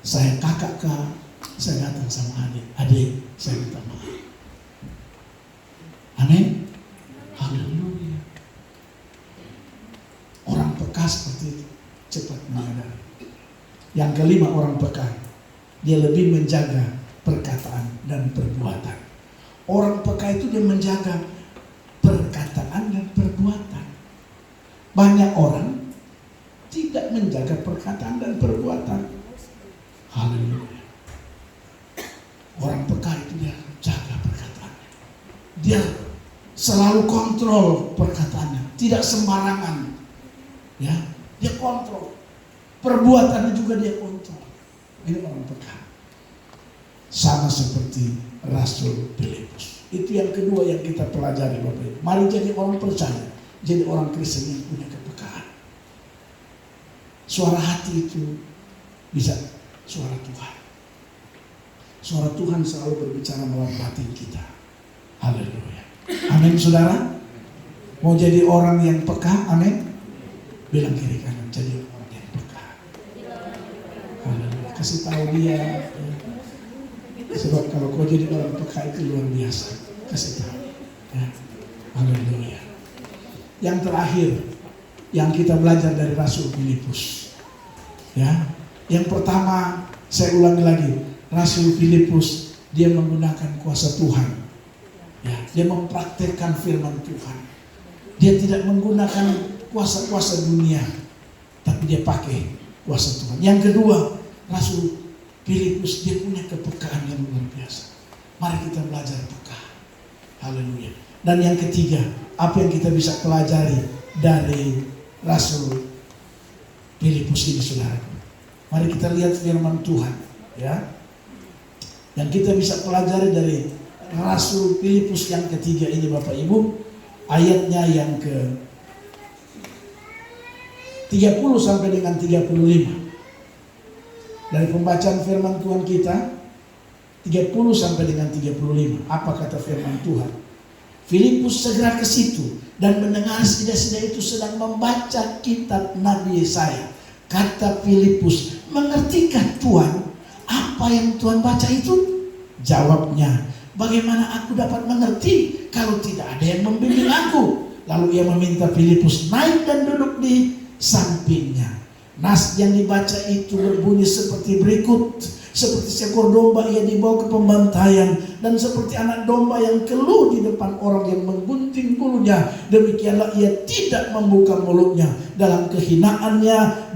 Saya kakak kah, saya datang sama adik, saya minta maaf. Amin. Haleluya. Orang peka seperti itu, cepat menyadari. Yang kelima, orang peka, dia lebih menjaga perkataan dan perbuatan. Orang peka itu dia menjaga perkataan dan perbuatan. Banyak orang tidak menjaga perkataan dan perbuatan. Haleluya. Orang peka itu dia jaga perkataannya. Dia selalu kontrol perkataannya, tidak sembarangan. Ya, dia kontrol. Perbuatannya juga dia kontrol. Ini orang peka. Sama seperti Rasul Filipus. Itu yang kedua yang kita pelajari Bapak Ibu. Mari jadi orang percaya, jadi orang Kristen yang punya kepekaan. Suara hati itu bisa suara Tuhan. Suara Tuhan selalu berbicara melalui hati kita. Haleluya. Amin saudara. Mau jadi orang yang peka, amin. Bilang kiri kanan, jadi orang yang peka. Haleluya. Kasih tahu dia. Sebab kalau kau jadi orang peka itu luar biasa. Kasih tahu. Ya. Haleluya. Yang terakhir yang kita belajar dari Rasul Filipus. Ya. Yang pertama saya ulangi lagi. Rasul Filipus dia menggunakan kuasa Tuhan. Ya, dia mempraktekkan firman Tuhan. Dia tidak menggunakan kuasa-kuasa dunia, tapi dia pakai kuasa Tuhan. Yang kedua, Rasul Filipus dia punya kepekaan yang luar biasa. Mari kita belajar peka. Haleluya. Dan yang ketiga, apa yang kita bisa pelajari dari Rasul Filipus ini, saudara? Mari kita lihat firman Tuhan, ya. Yang kita bisa pelajari dari Rasul Filipus yang ketiga ini Bapak Ibu, ayatnya yang ke 30 sampai dengan 35. Dari pembacaan firman Tuhan kita 30 sampai dengan 35. Apa kata firman Tuhan? Filipus segera ke situ dan mendengar sida-sida itu sedang membaca kitab Nabi Yesaya. Kata Filipus, "Mengertikah Tuhan apa yang Tuhan baca itu?" Jawabnya, "Bagaimana aku dapat mengerti kalau tidak ada yang membimbing aku?" Lalu ia meminta Filipus naik dan duduk di sampingnya. Nas yang dibaca itu berbunyi seperti berikut. Seperti seekor domba ia dibawa ke pembantaian, dan seperti anak domba yang keluh di depan orang yang menggunting bulunya, demikianlah ia tidak membuka mulutnya. Dalam kehinaannya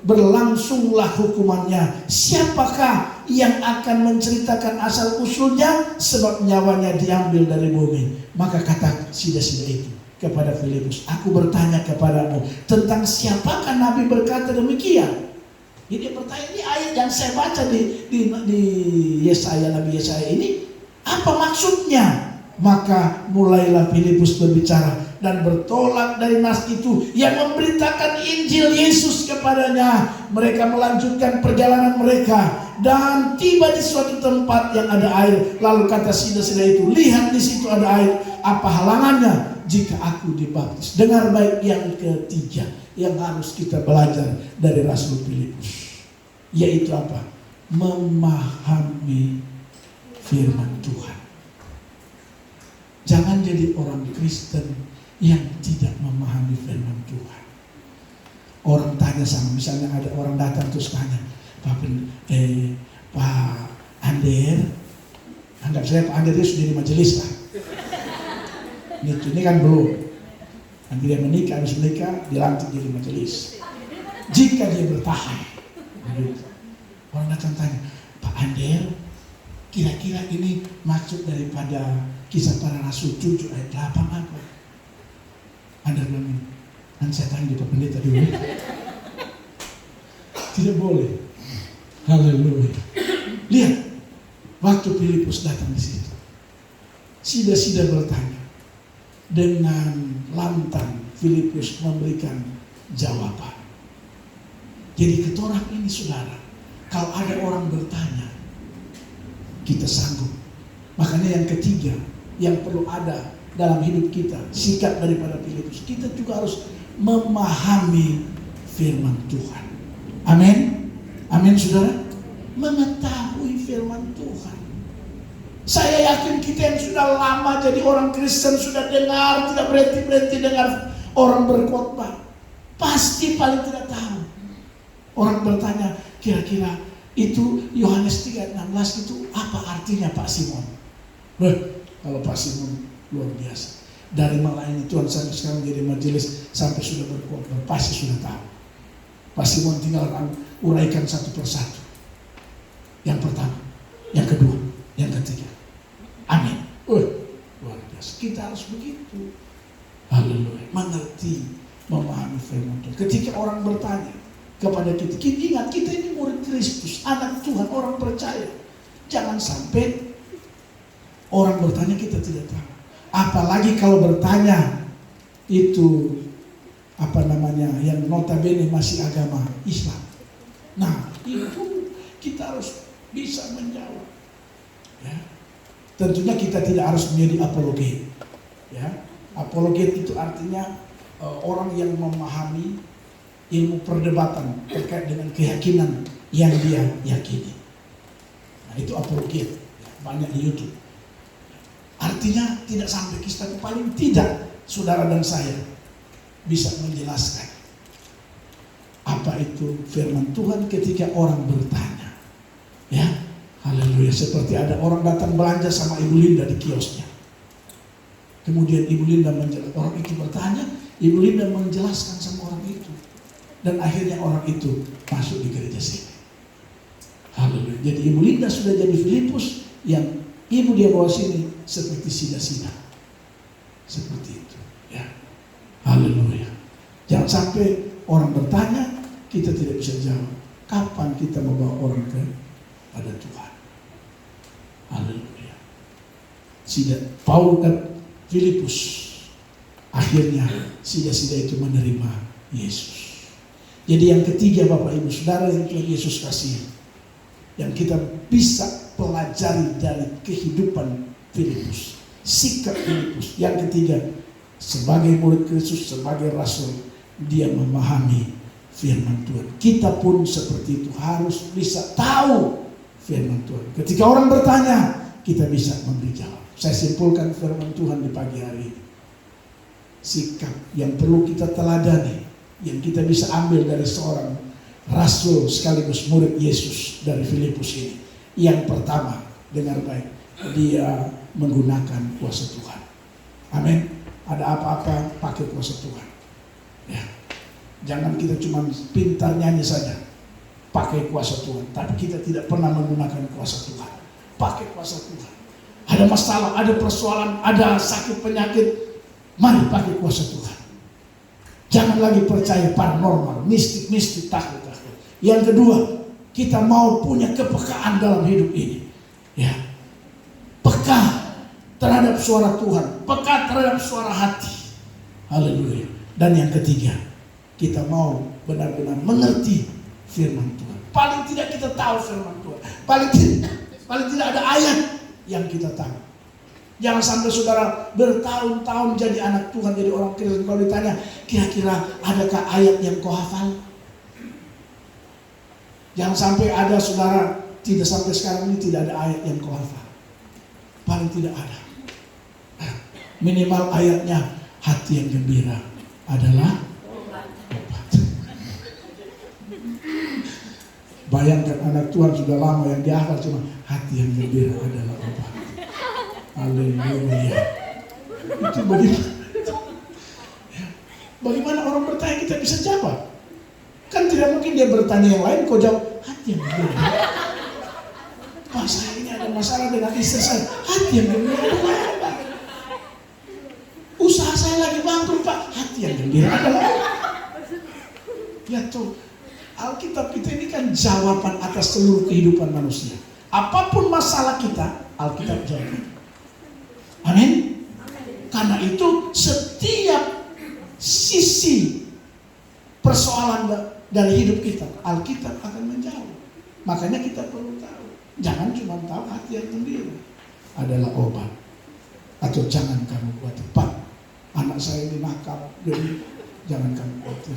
berlangsunglah hukumannya. Siapakah yang akan menceritakan asal usulnya? Sebab nyawanya diambil dari bumi. Maka kata sida-sida itu kepada Filipus, "Aku bertanya kepadamu tentang siapakah Nabi berkata demikian?" Jadi bertanya, ini ayat yang saya baca di Yesaya, Nabi Yesaya ini, apa maksudnya? Maka mulailah Filipus berbicara dan bertolak dari nas itu yang memberitakan Injil Yesus kepadanya. Mereka melanjutkan perjalanan mereka dan tiba di suatu tempat yang ada air. Lalu kata sida-sida itu, "Lihat di situ ada air. Apa halangannya jika aku dibaptis?" Dengar baik yang ketiga yang harus kita belajar dari Rasul Filipus, yaitu apa? Memahami firman Tuhan. Jangan jadi orang Kristen yang tidak memahami firman Tuhan. Orang tanya sama, misalnya ada orang datang terus tanya, Pak Ander, anggap saya Pak Ander sudah di majelis lah. Ini kan belum. Nanti dia menikah, habis menikah dilantik jadi majelis. Jika dia bertahan, orang datang tanya, Pak Ander, kira-kira ini maksud daripada Kisah Para Rasul 7 ayat 8 apa? Anda bilang, nanti saya tanya di Pak Pendeta dulu. Tidak boleh. Haleluya. Lihat, waktu Filipus datang di situ, sida-sida bertanya. Dengan lantang Filipus memberikan jawaban. Jadi ketorang ini saudara, kalau ada orang bertanya, kita sanggup. Makanya yang ketiga yang perlu ada dalam hidup kita, sikap daripada Filipus, kita juga harus memahami firman Tuhan. Amin. Amin saudara. Mengetahui firman Tuhan. Saya yakin kita yang sudah lama jadi orang Kristen sudah dengar, tidak berhenti-berhenti dengar orang berkhotbah, pasti paling tidak tahu. Orang bertanya, kira-kira itu Yohanes 3:16 itu apa artinya Pak Simon? Kalau Pak Simon luar biasa. Dari melayani Tuhan sampai sekarang jadi majelis sampai sudah berkhotbah, pasti sudah tahu. Pak Simon tinggal uraikan satu persatu. Yang pertama, yang kedua, yang ketiga. Amin. Luar biasa. Kita harus begitu. Haleluya. Mengerti, memahami firman Tuhan. Ketika orang bertanya kepada kita, ingat kita ini murid Kristus, anak Tuhan, orang percaya. Jangan sampai orang bertanya kita tidak tahu. Apalagi kalau bertanya itu yang notabene masih agama Islam. Nah, itu kita harus bisa menjawab. Ya. Tentunya kita tidak harus menjadi apologet. Ya. Apologet itu artinya orang yang memahami ilmu perdebatan terkait dengan keyakinan yang dia yakini. Nah, itu apologet. Banyak di YouTube. Artinya tidak sampai kita, paling tidak saudara dan saya bisa menjelaskan apa itu firman Tuhan ketika orang bertanya. Ya, haleluya. Seperti ada orang datang belanja sama Ibu Linda di kiosnya. Kemudian Ibu Linda orang itu bertanya, Ibu Linda menjelaskan sama orang itu. Dan akhirnya orang itu masuk di gereja sini. Haleluya. Jadi Ibu Linda sudah jadi Filipus yang ibu dia bawa sini seperti sida-sida. Seperti itu. Ya. Haleluya. Jangan sampai orang bertanya, kita tidak bisa jawab. Kapan kita membawa orang kepada Tuhan? Haleluya. Filipus akhirnya sida-sida itu menerima Yesus. Jadi yang ketiga Bapak Ibu Saudara yang Tuhan Yesus kasih, yang kita bisa pelajari dari kehidupan Filipus, sikap Filipus. Yang ketiga, sebagai murid Kristus, sebagai rasul, dia memahami firman Tuhan. Kita pun seperti itu, harus bisa tahu firman Tuhan. Ketika orang bertanya, kita bisa memberi jawab. Saya simpulkan firman Tuhan di pagi hari ini. Sikap yang perlu kita teladani, yang kita bisa ambil dari seorang rasul sekaligus murid Yesus dari Filipus ini. Yang pertama, dengar baik, dia menggunakan kuasa Tuhan. Amin. Ada apa-apa pakai kuasa Tuhan. Ya. Jangan kita cuma pintar nyanyi saja, pakai kuasa Tuhan, tapi kita tidak pernah menggunakan kuasa Tuhan. Pakai kuasa Tuhan. Ada masalah, ada persoalan, ada sakit penyakit, mari pakai kuasa Tuhan. Jangan lagi percaya paranormal, mistik, takut. Yang kedua, kita mau punya kepekaan dalam hidup ini. Ya. Peka terhadap suara Tuhan, peka terhadap suara hati. Haleluya. Dan yang ketiga, kita mau benar-benar mengerti firman Tuhan. Paling tidak kita tahu firman Tuhan. Paling tidak ada ayat yang kita tahu. Jangan sampai saudara bertahun-tahun jadi anak Tuhan, jadi orang Kristen. Kalau ditanya, kira-kira adakah ayat yang kau hafal? Jangan sampai ada saudara, tidak sampai sekarang ini tidak ada ayat yang kau hafal. Paling tidak ada. Minimal ayatnya, hati yang gembira adalah obat. Bayangkan anak Tuhan sudah lama yang dihafal cuma hati yang gembira adalah obat. Haleluya. Itu bagaimana orang bertanya kita bisa jawab? Kan tidak mungkin dia bertanya yang lain, kau jawab hati yang gembira. Pak, saya ini ada masalah dengan istri saya. Hati yang gembira adalah apa? Usaha saya lagi bangkrut, Pak. Hati yang gembira adalah apa? Ya tuh, Alkitab kita ini kan jawaban atas seluruh kehidupan manusia. Apapun masalah kita, Alkitab jawab. Amin. Karena itu setiap sisi persoalan dari hidup kita, Alkitab akan menjawab. Makanya kita perlu tahu. Jangan cuma tahu hati yang gembira adalah obat. Atau jangan kamu khawatir, Pak, anak saya ini nakal, jadi jangan kamu khawatir.